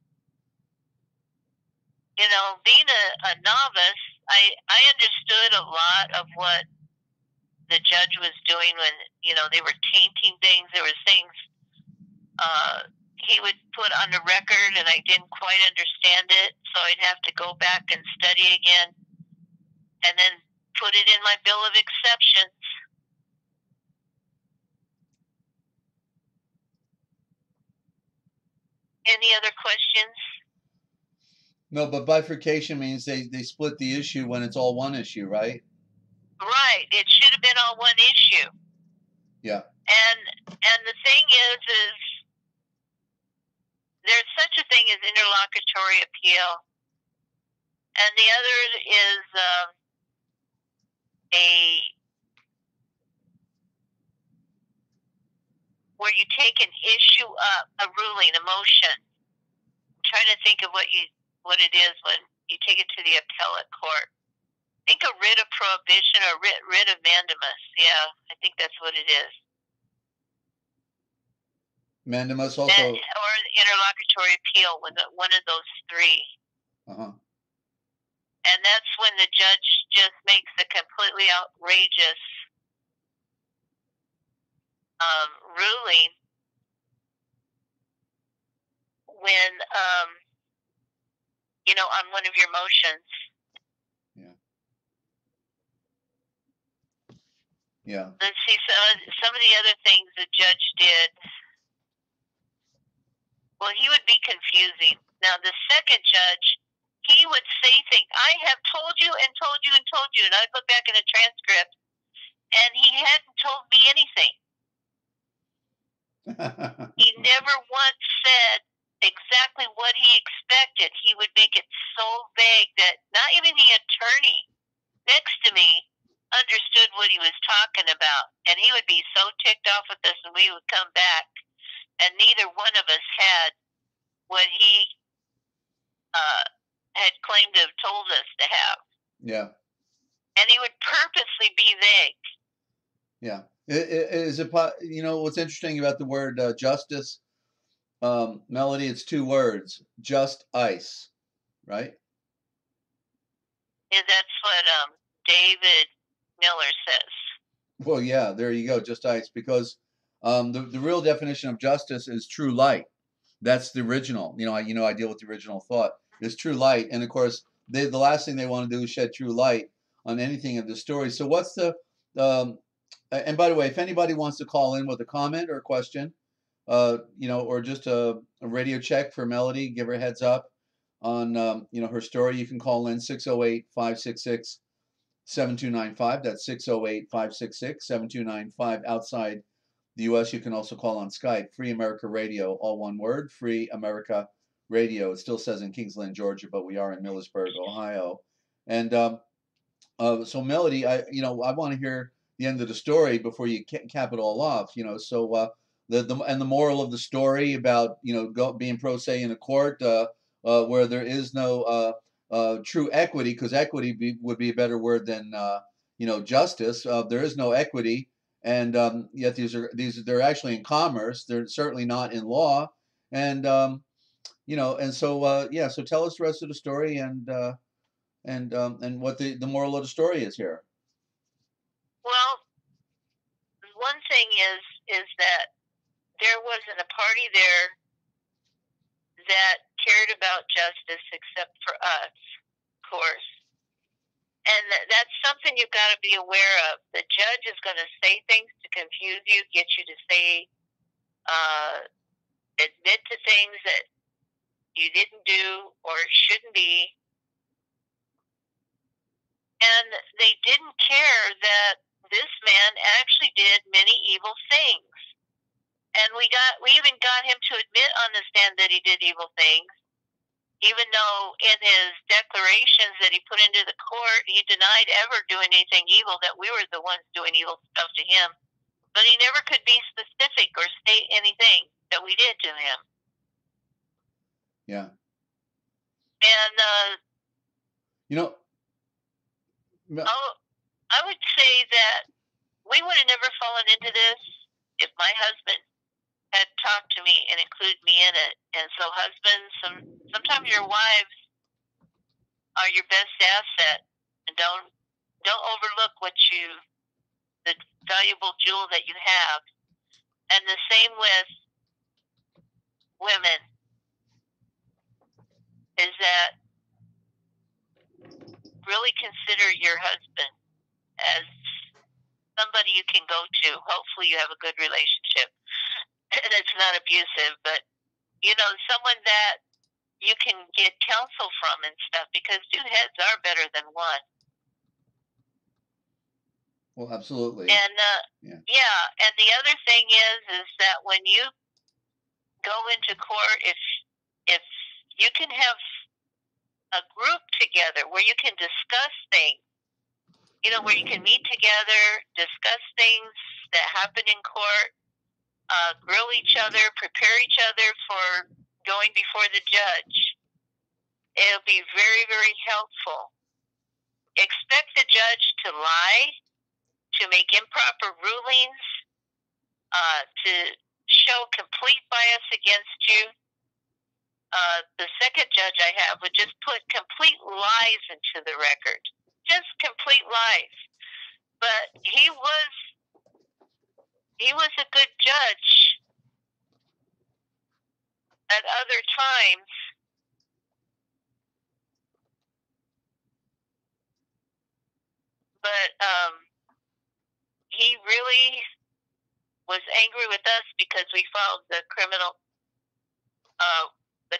being a novice, I understood a lot of what the judge was doing when, they were tainting things. There was things he would put on the record, and I didn't quite understand it, so I'd have to go back and study again and then put it in my bill of exceptions. Any other questions? No, but bifurcation means they split the issue when it's all one issue, right? Right. It should have been all one issue. Yeah. And the thing is there's such a thing as interlocutory appeal, and the other is where you take an issue up, a ruling, a motion. I'm trying to think of what it is when you take it to the appellate court. I think a writ of prohibition or writ of mandamus. Yeah, I think that's what it is. Mandamus also. Or interlocutory appeal, one of those three. Uh-huh. And that's when the judge just makes a completely outrageous ruling when, on one of your motions. Yeah. Yeah. Let's see, some of the other things the judge did. Well, he would be confusing. Now, the second judge, he would say things, I have told you and told you and told you, and I would look back in the transcript, and he hadn't told me anything. He never once said exactly what he expected. He would make it so vague that not even the attorney next to me understood what he was talking about. And he would be so ticked off with us, and we would come back, and neither one of us had what he had claimed to have told us to have. Yeah. And he would purposely be vague. Yeah. What's interesting about the word justice, Melody, it's two words, just ice, right? Yeah, that's what David Miller says. Well, yeah, there you go, just ice, because the real definition of justice is true light. That's the original. I deal with the original thought. Is true light, and of course, the last thing they want to do is shed true light on anything of the story. So, what's the and by the way, if anybody wants to call in with a comment or a question, or just a radio check for Melody, give her a heads up on her story, you can call in 608-566-7295. That's 608-566-7295 outside the U.S. You can also call on Skype, Free America Radio, all one word, Free America Radio. It still says in Kingsland, Georgia, but we are in Millersburg, Ohio. And so Melody, I want to hear the end of the story before you cap it all off. So the moral of the story about being pro se in a court where there is no true equity, because equity would be a better word than justice. There is no equity. And yet they're actually in commerce. They're certainly not in law, and so tell us the rest of the story and what the moral of the story is here. Well, one thing is that there wasn't a party there that cared about justice except for us, of course. And that's something you've got to be aware of. The judge is going to say things to confuse you, get you to say, admit to things that you didn't do or shouldn't be. And they didn't care that this man actually did many evil things. And we even got him to admit on the stand that he did evil things, even though in his declarations that he put into the court, he denied ever doing anything evil, that we were the ones doing evil stuff to him. But he never could be specific or state anything that we did to him. Yeah. And, No. I would say that we would have never fallen into this if my husband had talked to me and included me in it. And so husbands, sometimes your wives are your best asset, and don't overlook the valuable jewel that you have. And the same with women, is that really consider your husband as somebody you can go to. Hopefully you have a good relationship and it's not abusive, but someone that you can get counsel from and stuff, because two heads are better than one. Well, absolutely. And yeah, and the other thing is that when you go into court, if you can have a group together where you can discuss things, where you can meet together, discuss things that happen in court, grill each other, prepare each other for going before the judge. It'll be very, very helpful. Expect the judge to lie, to make improper rulings, to show complete bias against you. The second judge I have would just put complete lies into the record. Just complete lies. But he was a good judge at other times. But he really was angry with us because we filed the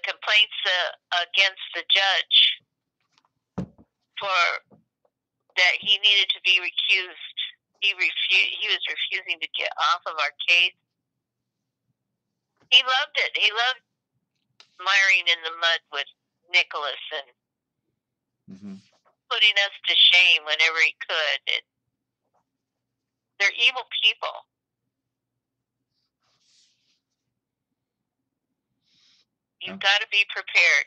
complaints against the judge for that he needed to be recused. He was refusing to get off of our case. He loved it. He loved miring in the mud with Nicholas and putting us to shame whenever he could. They're evil people. You've got to be prepared.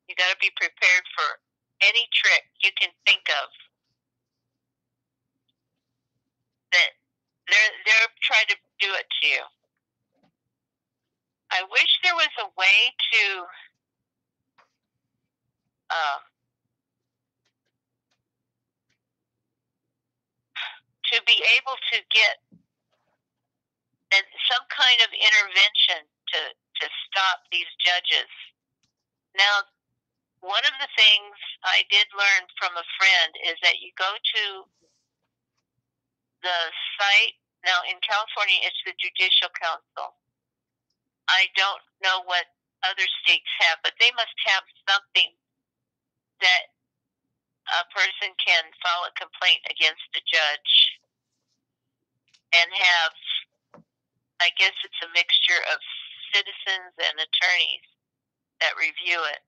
You've got to be prepared for any trick you can think of. That they're trying to do it to you. I wish there was a way to be able to get some kind of intervention to stop these judges. Now, one of the things I did learn from a friend is that you go to the site. Now, in California, it's the Judicial Council. I don't know what other states have, but they must have something that a person can file a complaint against a judge and have, I guess it's a mixture of citizens and attorneys that review it.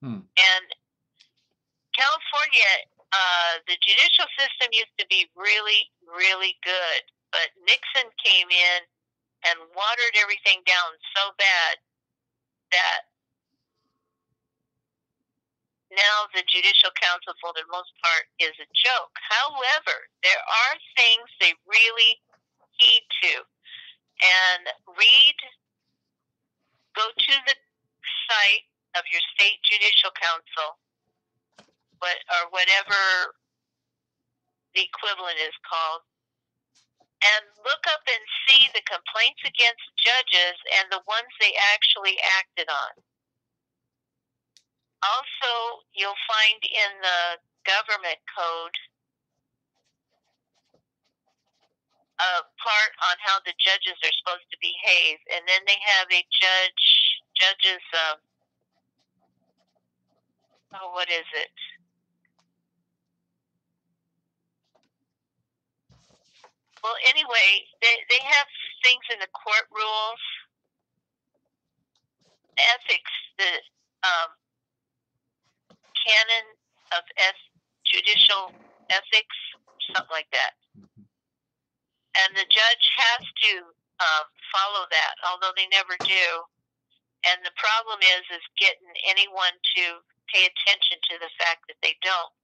And California, the judicial system used to be really, really good, but Nixon came in and watered everything down so bad that now the Judicial Council, for the most part, is a joke. However, there are things they really heed to. And go to the site of your state Judicial Council, or whatever the equivalent is called, and look up and see the complaints against judges and the ones they actually acted on. Also, you'll find in the government code a part on how the judges are supposed to behave, and then they have a judges, what is it? Well, anyway, they have things in the court rules, ethics, the canon of judicial ethics, something like that. And the judge has to follow that, although they never do. And the problem is getting anyone to pay attention to the fact that they don't.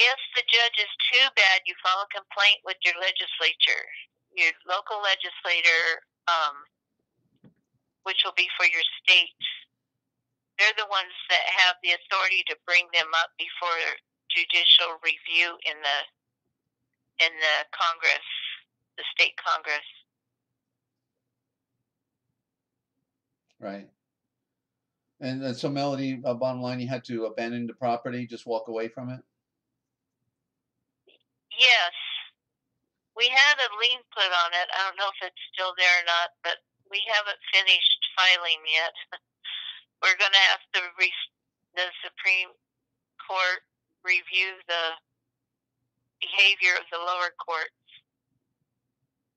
If the judge is too bad, you file a complaint with your legislature, your local legislator, which will be for your state. They're the ones that have the authority to bring them up before judicial review in the Congress, the state Congress. Right. And so, Melody, bottom line, you had to abandon the property, just walk away from it? Yes. We had a lien put on it. I don't know if it's still there or not, but we haven't finished filing yet. We're going to have to the Supreme Court review the behavior of the lower courts.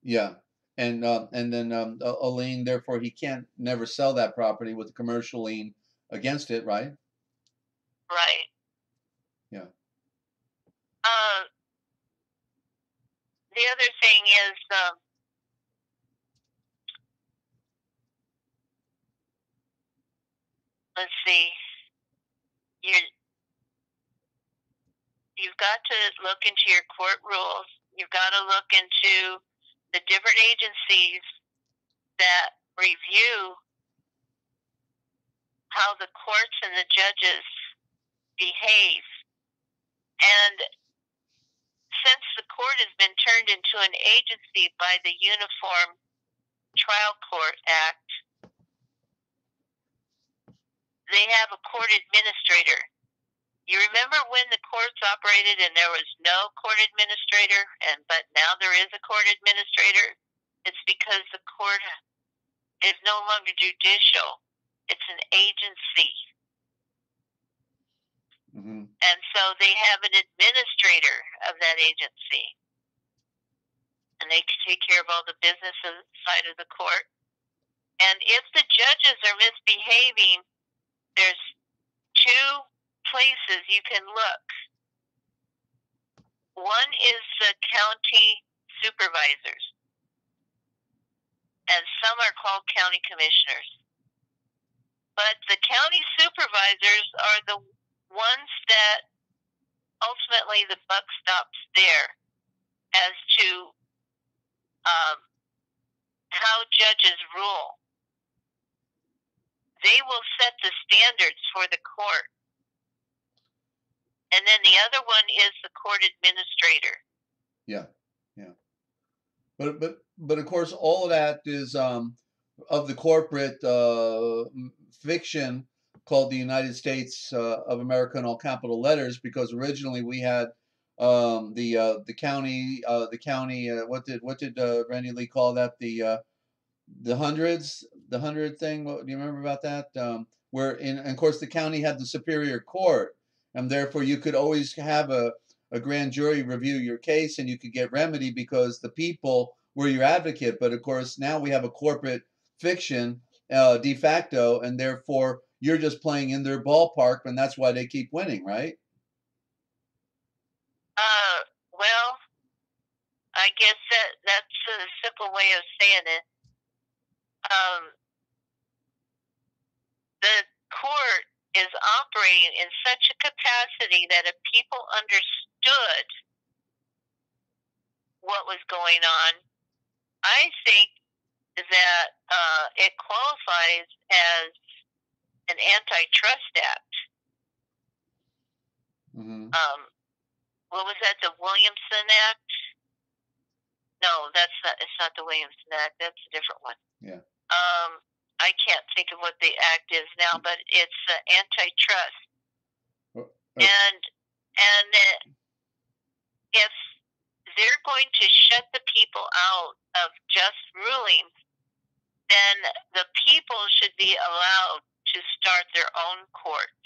Yeah. And then a lien, therefore he can't never sell that property with a commercial lien against it, right? Right. Yeah. The other thing is, let's see, you've got to look into your court rules. You've got to look into the different agencies that review how the courts and the judges behave. And since the court has been turned into an agency by the Uniform Trial Court Act, they have a court administrator. You remember when the courts operated and there was no court administrator, but now there is a court administrator? It's because the court is no longer judicial. It's an agency. Mm-hmm. And so they have an administrator of that agency. And they take care of all the business side of the court. And if the judges are misbehaving, there's two places you can look. One is the county supervisors, and some are called county commissioners. But the county supervisors are the ones that ultimately the buck stops there as to how judges rule. They will set the standards for the court. And then the other one is the court administrator. Yeah, yeah. But of course, all of that is of the corporate fiction called the United States of America in all capital letters, because originally we had the county what did Randy Lee call that, the hundred thing? What, do you remember about that? Where and of course the county had the superior court, and therefore you could always have a grand jury review your case and you could get remedy because the people were your advocate. But of course now we have a corporate fiction de facto, and therefore you're just playing in their ballpark, and that's why they keep winning, right? Well, I guess that's a simple way of saying it. The court is operating in such a capacity that if people understood what was going on, I think that it qualifies as an antitrust act. Mm-hmm. What was that, the Williamson Act? No, that's not. It's not the Williamson Act. That's a different one. Yeah. I can't think of what the act is now, but it's antitrust. And if they're going to shut the people out of just rulings, then the people should be allowed to start their own courts,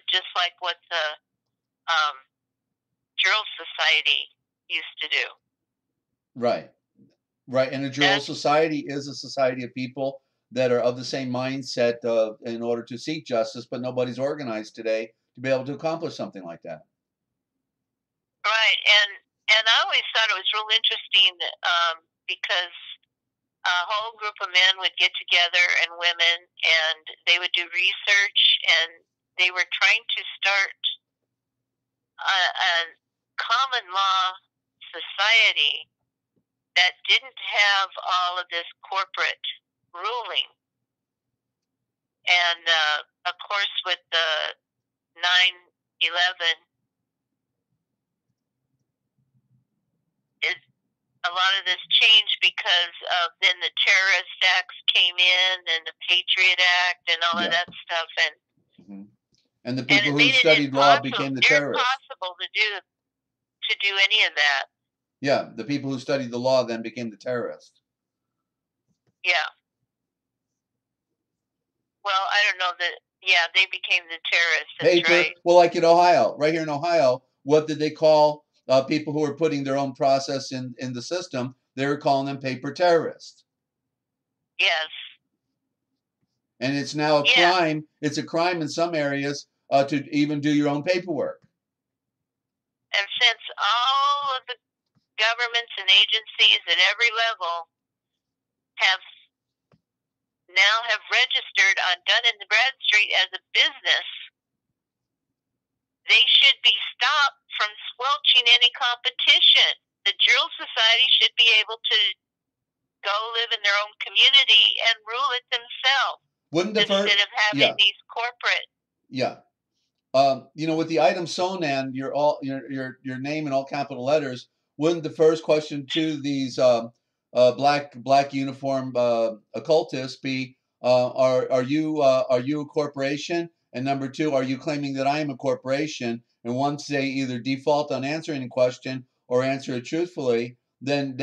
just like what the Drill Society used to do. Right. Right. And a Drill Society is a society of people that are of the same mindset in order to seek justice, but nobody's organized today to be able to accomplish something like that. Right. And I always thought it was real interesting because a whole group of men would get together and women, and they would do research, and they were trying to start a common law society that didn't have all of this corporate ruling. And of course, with the 9/11, a lot of this changed because of then the terrorist acts came in, and the Patriot Act, and all of that stuff, and the people who studied law became the terrorists. Impossible to do any of that. Yeah, the people who studied the law then became the terrorists. Yeah. Well, I don't know that. Yeah, they became the terrorists. That's right. Well, like in Ohio, right here in Ohio, what did they call people who were putting their own process in the system? They were calling them paper terrorists. Yes. And it's now a crime. It's a crime in some areas to even do your own paperwork. And since all of the governments and agencies at every level have registered on Dun & Bradstreet as a business, they should be stopped from squelching any competition. The Drill Society should be able to go live in their own community and rule it themselves instead of having these corporate. Yeah. With the item Sonan, your name in all capital letters, wouldn't the first question to these black uniform occultists be, are you a corporation? And number two, are you claiming that I am a corporation? And once they either default on answering a question or answer it truthfully, then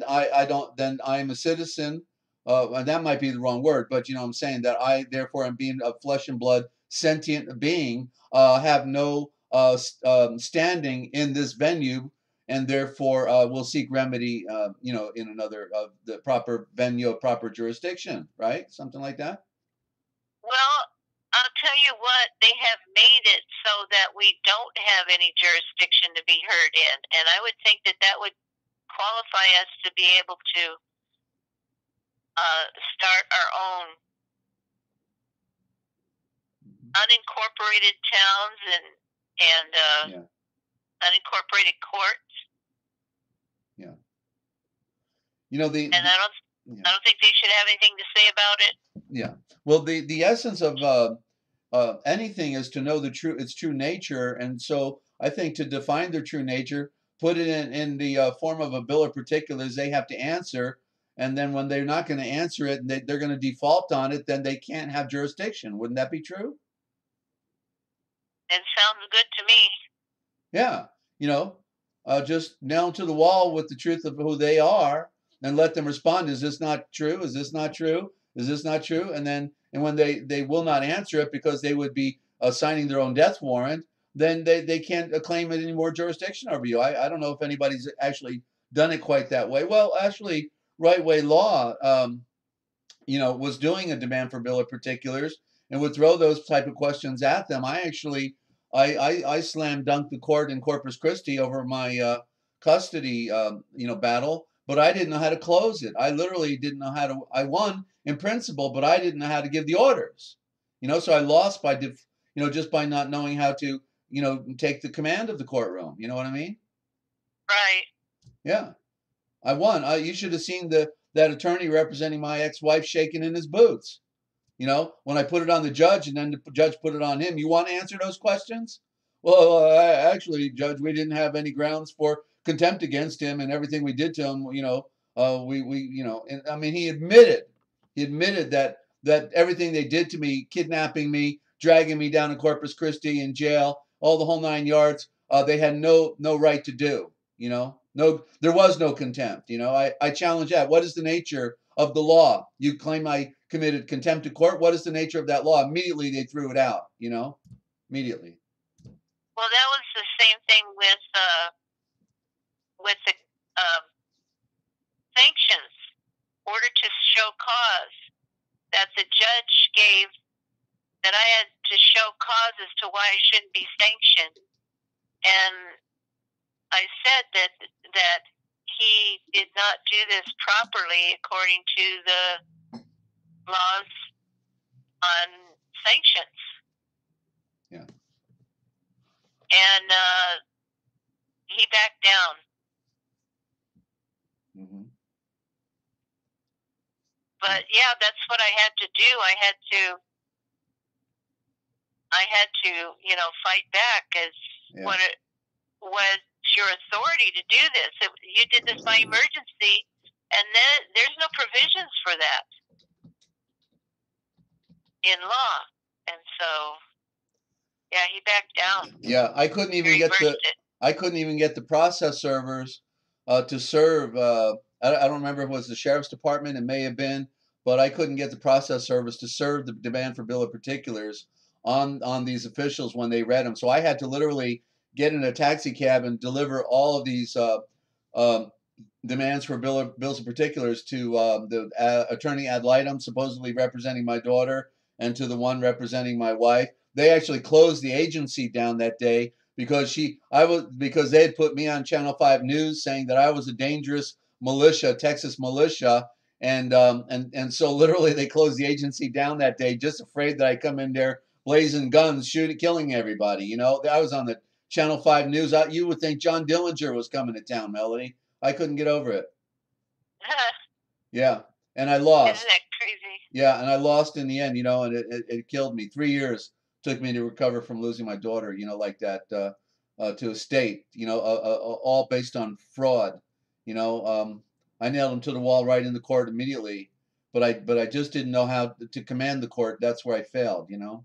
I'm a citizen. And that might be the wrong word, but I'm saying that I therefore am being a flesh and blood sentient being, have no standing in this venue, and therefore will seek remedy, in another the proper venue, proper jurisdiction, right? Something like that. Well, I'll tell you what, they have made it so that we don't have any jurisdiction to be heard in, and I would think that would qualify us to be able to start our own unincorporated towns and unincorporated courts. Yeah. And I don't think they should have anything to say about it. Yeah. Well, the essence of anything is to know its true nature, and so I think to define their true nature, put it in the form of a bill of particulars they have to answer, and then when they're not going to answer it, and they're going to default on it, then they can't have jurisdiction. Wouldn't that be true? It sounds good to me. Yeah. Just nail to the wall with the truth of who they are, and let them respond. Is this not true? Is this not true? Is this not true? And when they will not answer it because they would be signing their own death warrant, then they can't claim any more jurisdiction over you. I don't know if anybody's actually done it quite that way. Well, actually, Right Way Law, was doing a demand for bill of particulars and would throw those type of questions at them. I slam dunked the court in Corpus Christi over my custody, battle, but I didn't know how to close it. I literally didn't know how to. I won in principle, but I didn't know how to give the orders. So I lost by just by not knowing how to take the command of the courtroom. You know what I mean? Right. Yeah, I won. You should have seen that attorney representing my ex-wife shaking in his boots. When I put it on the judge and then the judge put it on him. You want to answer those questions? Well, actually, Judge, we didn't have any grounds for contempt against him and everything we did to him. And I mean, he admitted that everything they did to me, kidnapping me, dragging me down to Corpus Christi in jail, all the whole 9 yards, they had no right to do. No, there was no contempt. I challenge that. What is the nature of the law? You claim I committed contempt of court. What is the nature of that law? Immediately they threw it out. Immediately. Well, that was the same thing with the sanctions, order to show cause, that the judge gave, that I had to show cause as to why I shouldn't be sanctioned, and I said that he did not do this properly according to the laws on sanctions. Yeah. And he backed down. Mm-hmm. But yeah, that's what I had to do. I had to, fight back as what your authority to do this. You did this by emergency, and then there's no provisions for that in law. And so, yeah, he backed down. Yeah, I couldn't even get the process servers to serve. I don't remember if it was the sheriff's department. It may have been, but I couldn't get the process servers to serve the demand for bill of particulars on these officials when they read them. So I had to literally get in a taxi cab and deliver all of these demands for bills of particulars to the attorney ad litem, supposedly representing my daughter, and to the one representing my wife. They actually closed the agency down that day because they had put me on Channel 5 News saying that I was a dangerous militia, Texas militia, and so literally they closed the agency down that day, just afraid that I'd come in there blazing guns, killing everybody. I was on the Channel 5 News. You would think John Dillinger was coming to town, Melody. I couldn't get over it. Yeah, and I lost. Isn't that crazy? Yeah, and I lost in the end, and it killed me. 3 years took me to recover from losing my daughter, like that, to a state, all based on fraud. I nailed him to the wall right in the court immediately, but I just didn't know how to command the court. That's where I failed, Yeah.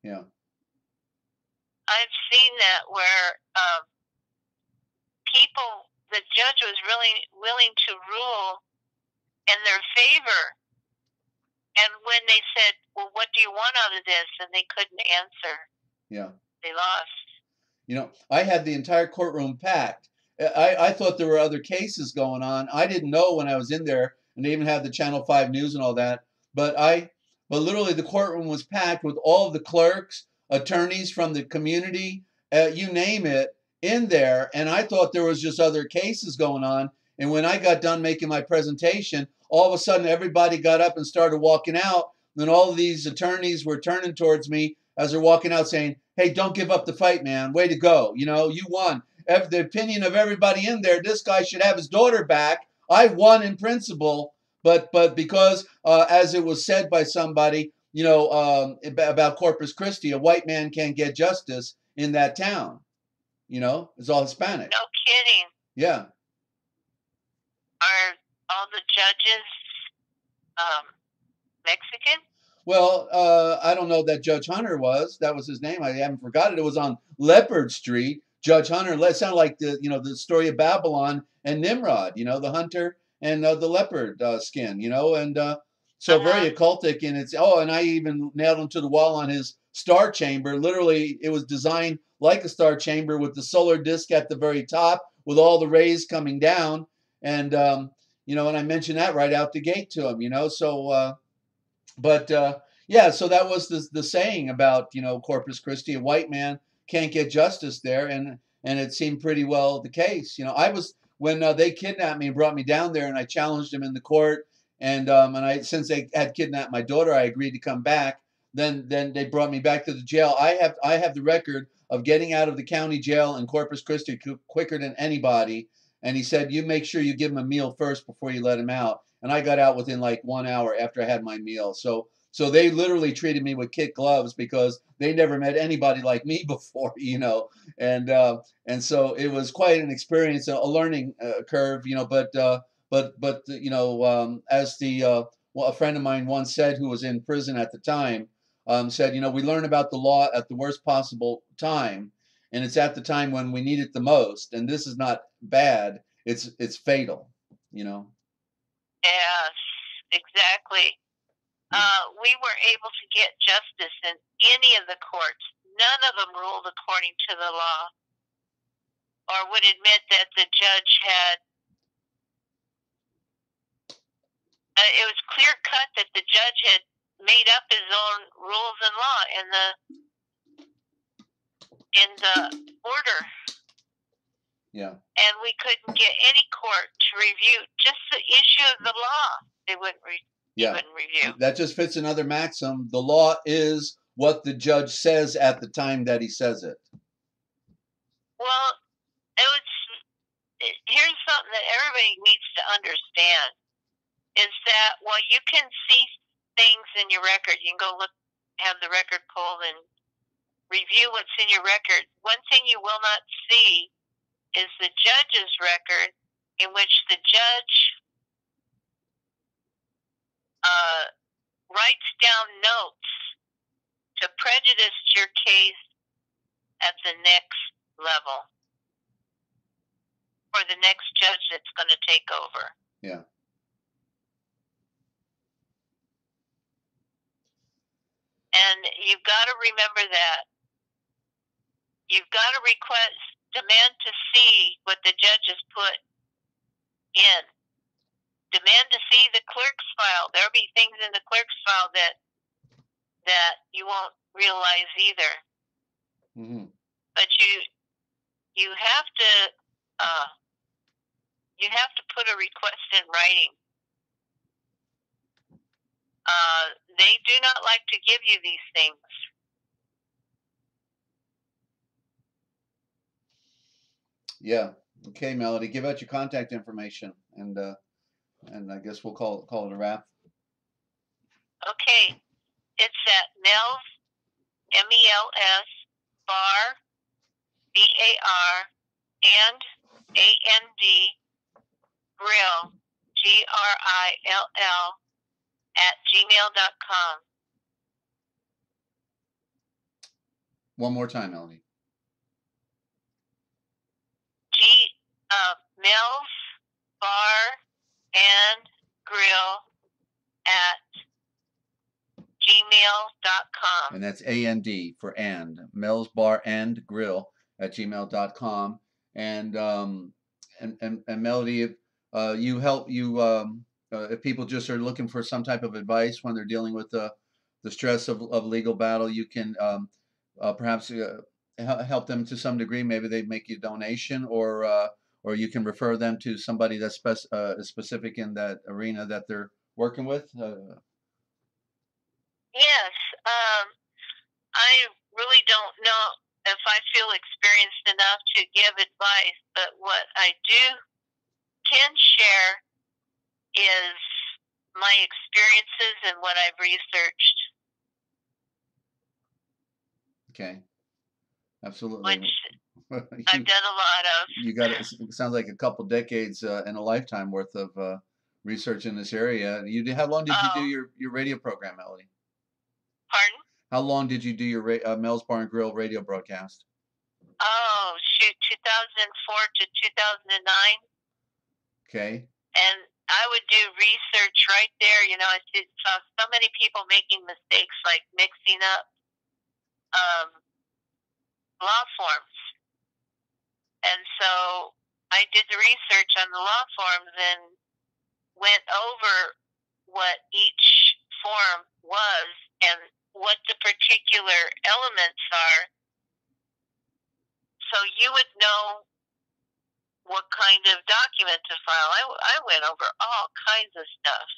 Yeah. I've seen that where the judge was really willing to rule in their favor. And when they said, well, what do you want out of this? And they couldn't answer. Yeah. They lost. I had the entire courtroom packed. I thought there were other cases going on. I didn't know when I was in there, and they even had the Channel 5 News and all that. But literally the courtroom was packed with all of the clerks, attorneys from the community, you name it, in there. And I thought there was just other cases going on. And when I got done making my presentation, all of a sudden everybody got up and started walking out. And all of these attorneys were turning towards me as they're walking out saying, hey, don't give up the fight, man. Way to go. You won. The opinion of everybody in there, this guy should have his daughter back. I won in principle. But because, as it was said by somebody, about Corpus Christi, a white man can't get justice in that town. It's all Hispanic. No kidding. Yeah. Are all the judges Mexican? Well, I don't know that Judge Hunter was. That was his name. I haven't forgotten it. It was on Leopard Street. Judge Hunter. That sounded like the story of Babylon and Nimrod. The hunter and the leopard skin. So very occultic in its. Oh, and I even nailed him to the wall on his star chamber. Literally, it was designed like a star chamber with the solar disk at the very top, with all the rays coming down. And and I mentioned that right out the gate to him. So. Yeah, so that was the saying about, Corpus Christi. A white man can't get justice there, and it seemed pretty well the case. I was, when they kidnapped me and brought me down there, and I challenged them in the court, and since they had kidnapped my daughter, I agreed to come back. Then they brought me back to the jail. I have the record of getting out of the county jail in Corpus Christi quicker than anybody. And he said, you make sure you give him a meal first before you let him out. And I got out within like 1 hour after I had my meal. So So they literally treated me with kid gloves because they never met anybody like me before, you know, and so it was quite an experience, a learning curve, you know. But you know, as well, a friend of mine once said, who was in prison at the time, said, you know, we learn about the law at the worst possible time, and it's at the time when we need it the most. And this is not bad; it's fatal, you know. Yes, exactly. We were able to get justice in any of the courts. None of them ruled according to the law or would admit that the judge had. It was clear cut that the judge had made up his own rules and law in the order. Yeah. And we couldn't get any court to review just the issue of the law. They wouldn't review. That just fits another maxim. The law is what the judge says at the time that he says it. Well, here's something that everybody needs to understand, is that while you can see things in your record, you can go look, have the record pulled and review what's in your record. One thing you will not see is the judge's record, in which the judge writes down notes to prejudice your case at the next level for the next judge that's going to take over. Yeah. And you've got to remember that. You've got to demand to see what the judge has put in. Demand to see the clerk's file. There'll be things in the clerk's file that you won't realize either. Mm-hmm. But you have to put a request in writing. They do not like to give you these things. Yeah. Okay, Melody. Give out your contact information, and I guess we'll call it a wrap. Okay. It's at Mel's, MELS, bar, BAR, and AND, grill, GRILL, @gmail.com. One more time, Melody. Mel's Bar and Grill @gmail.com. And that's AND for and. Mel's Bar and Grill @gmail.com. And Melody, if you help if people just are looking for some type of advice when they're dealing with the stress of legal battle, you can perhaps help them to some degree. Maybe they make you a donation, or you can refer them to somebody that's specific in that arena that they're working with. Yes, I really don't know if I feel experienced enough to give advice, but what I can share is my experiences and what I've researched. Okay, absolutely. Which I've done a lot of. You got it. Sounds like a couple decades and a lifetime worth of research in this area. How long did you do your radio program, Melody? Pardon? How long did you do your Mel's Bar and Grill radio broadcast? Oh, shoot, 2004 to 2009. Okay. And I would do research right there. You know, I saw so many people making mistakes, like mixing up law forms. And so I did the research on the law forms and went over what each form was and what the particular elements are, so you would know what kind of document to file. I went over all kinds of stuff.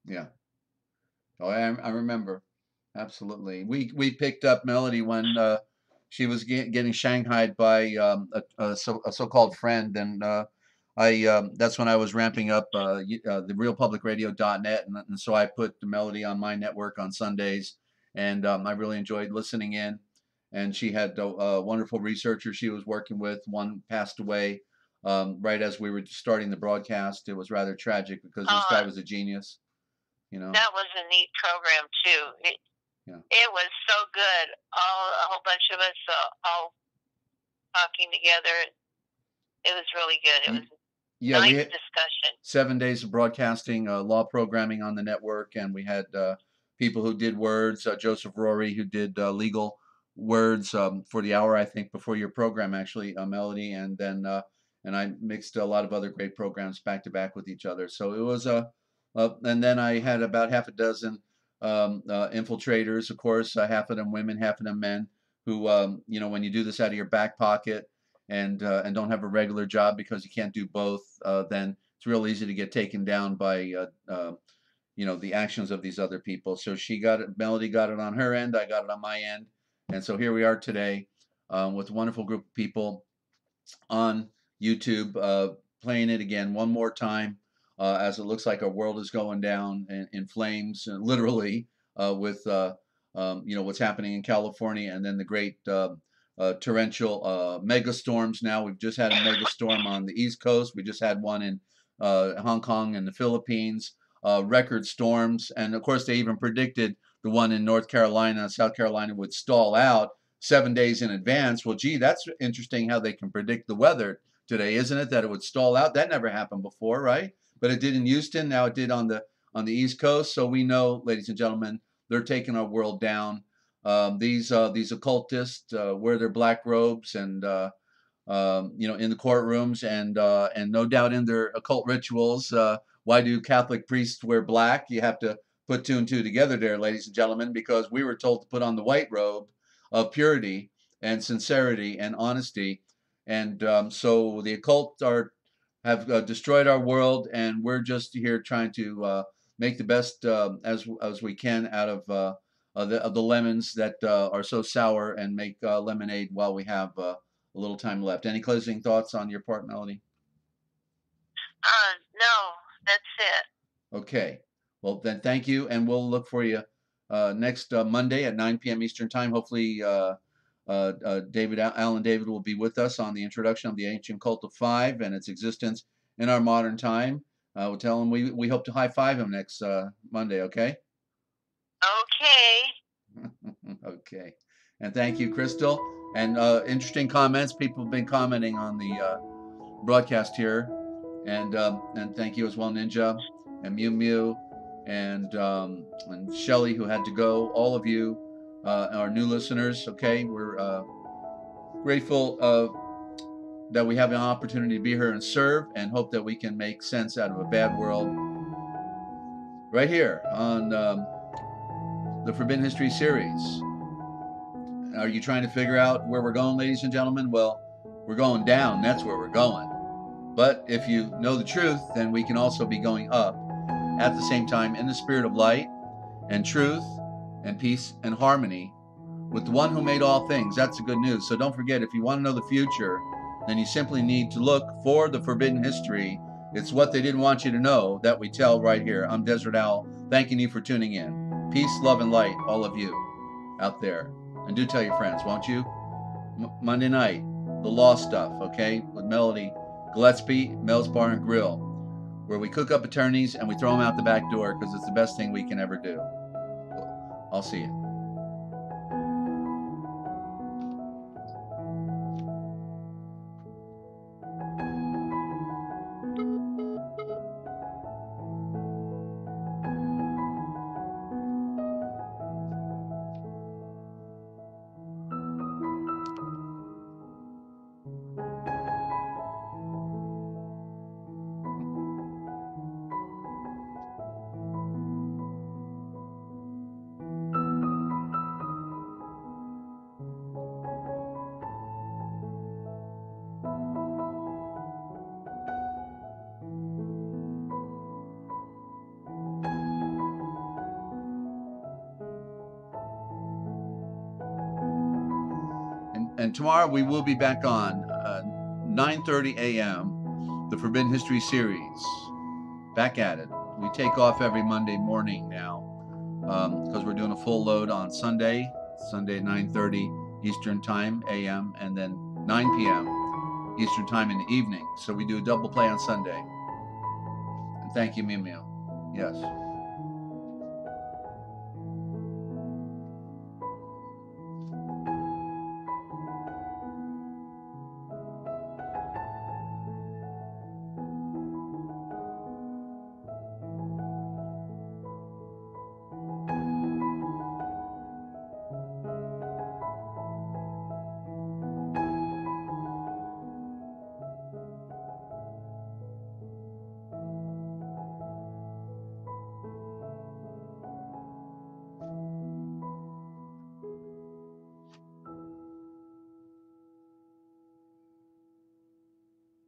Yeah. Oh, I remember. Absolutely. We picked up Melody when she was getting shanghaied by a so-called friend, and that's when I was ramping up the realpublicradio.net, and so I put the Melody on my network on Sundays, and I really enjoyed listening in. And she had a wonderful researcher she was working with. One passed away right as we were starting the broadcast. It was rather tragic because this guy was a genius, you know. That was a neat program too. It was so good. A whole bunch of us all talking together. It was really good. It was nice we had discussion. 7 days of broadcasting, law programming on the network, and we had people who did words. Joseph Rory, who did legal words for the hour, I think, before your program, actually, Melody, and then and I mixed a lot of other great programs back to back with each other. So it was and then I had about half a dozen infiltrators, of course, half of them women, half of them men, who you know, when you do this out of your back pocket and don't have a regular job because you can't do both, then it's real easy to get taken down by you know, the actions of these other people. So she got it, Melody got it on her end, I got it on my end, and so here we are today with a wonderful group of people on YouTube, playing it again one more time as it looks like our world is going down in flames, literally, with you know, what's happening in California, and then the great torrential mega storms. Now we've just had a mega storm on the East Coast. We just had one in Hong Kong and the Philippines. Record storms, and of course they even predicted the one in North Carolina, South Carolina would stall out 7 days in advance. Well, gee, that's interesting how they can predict the weather today, isn't it? That it would stall out. That never happened before, right? But it did in Houston. Now it did on the East Coast. So we know, ladies and gentlemen, they're taking our world down. These occultists wear their black robes and you know, in the courtrooms, and no doubt in their occult rituals. Why do Catholic priests wear black? You have to put two and two together there, ladies and gentlemen, because we were told to put on the white robe of purity and sincerity and honesty. And so the occult have destroyed our world, and we're just here trying to make the best as we can out of the lemons that are so sour, and make lemonade while we have a little time left. Any closing thoughts on your part, Melody? No, that's it. Okay. Well, then thank you, and we'll look for you next Monday at 9 p.m. Eastern Time. Hopefully, Alan David will be with us on the introduction of the ancient cult of five and its existence in our modern time. We'll tell him we hope to high five him next Monday. Okay. Okay. Okay. And thank you, Crystal. And interesting comments. People have been commenting on the broadcast here, and thank you as well, Ninja and Mew Mew and Shelly, who had to go. All of you, our new listeners. Okay, we're grateful that we have an opportunity to be here and serve, and hope that we can make sense out of a bad world. Right here on the Forbidden History series. Are you trying to figure out where we're going, ladies and gentlemen? Well, we're going down. That's where we're going. But if you know the truth, then we can also be going up at the same time in the spirit of light and truth and peace and harmony with the one who made all things. That's the good news. So don't forget, if you want to know the future, then you simply need to look for the Forbidden History. It's what they didn't want you to know that we tell right here. I'm Desert Owl, thanking you for tuning in. Peace, love, and light, all of you out there. And do tell your friends, won't you? Monday night, the law stuff, okay? With Melody Gillespie, Mel's Bar and Grill, where we cook up attorneys and we throw them out the back door because it's the best thing we can ever do. I'll see you. And tomorrow we will be back on 9:30 a.m. The Forbidden History series. Back at it. We take off every Monday morning now because we're doing a full load on Sunday at 9:30 Eastern Time, AM, and then 9 p.m. Eastern Time in the evening. So we do a double play on Sunday. And thank you, Mimio. Yes.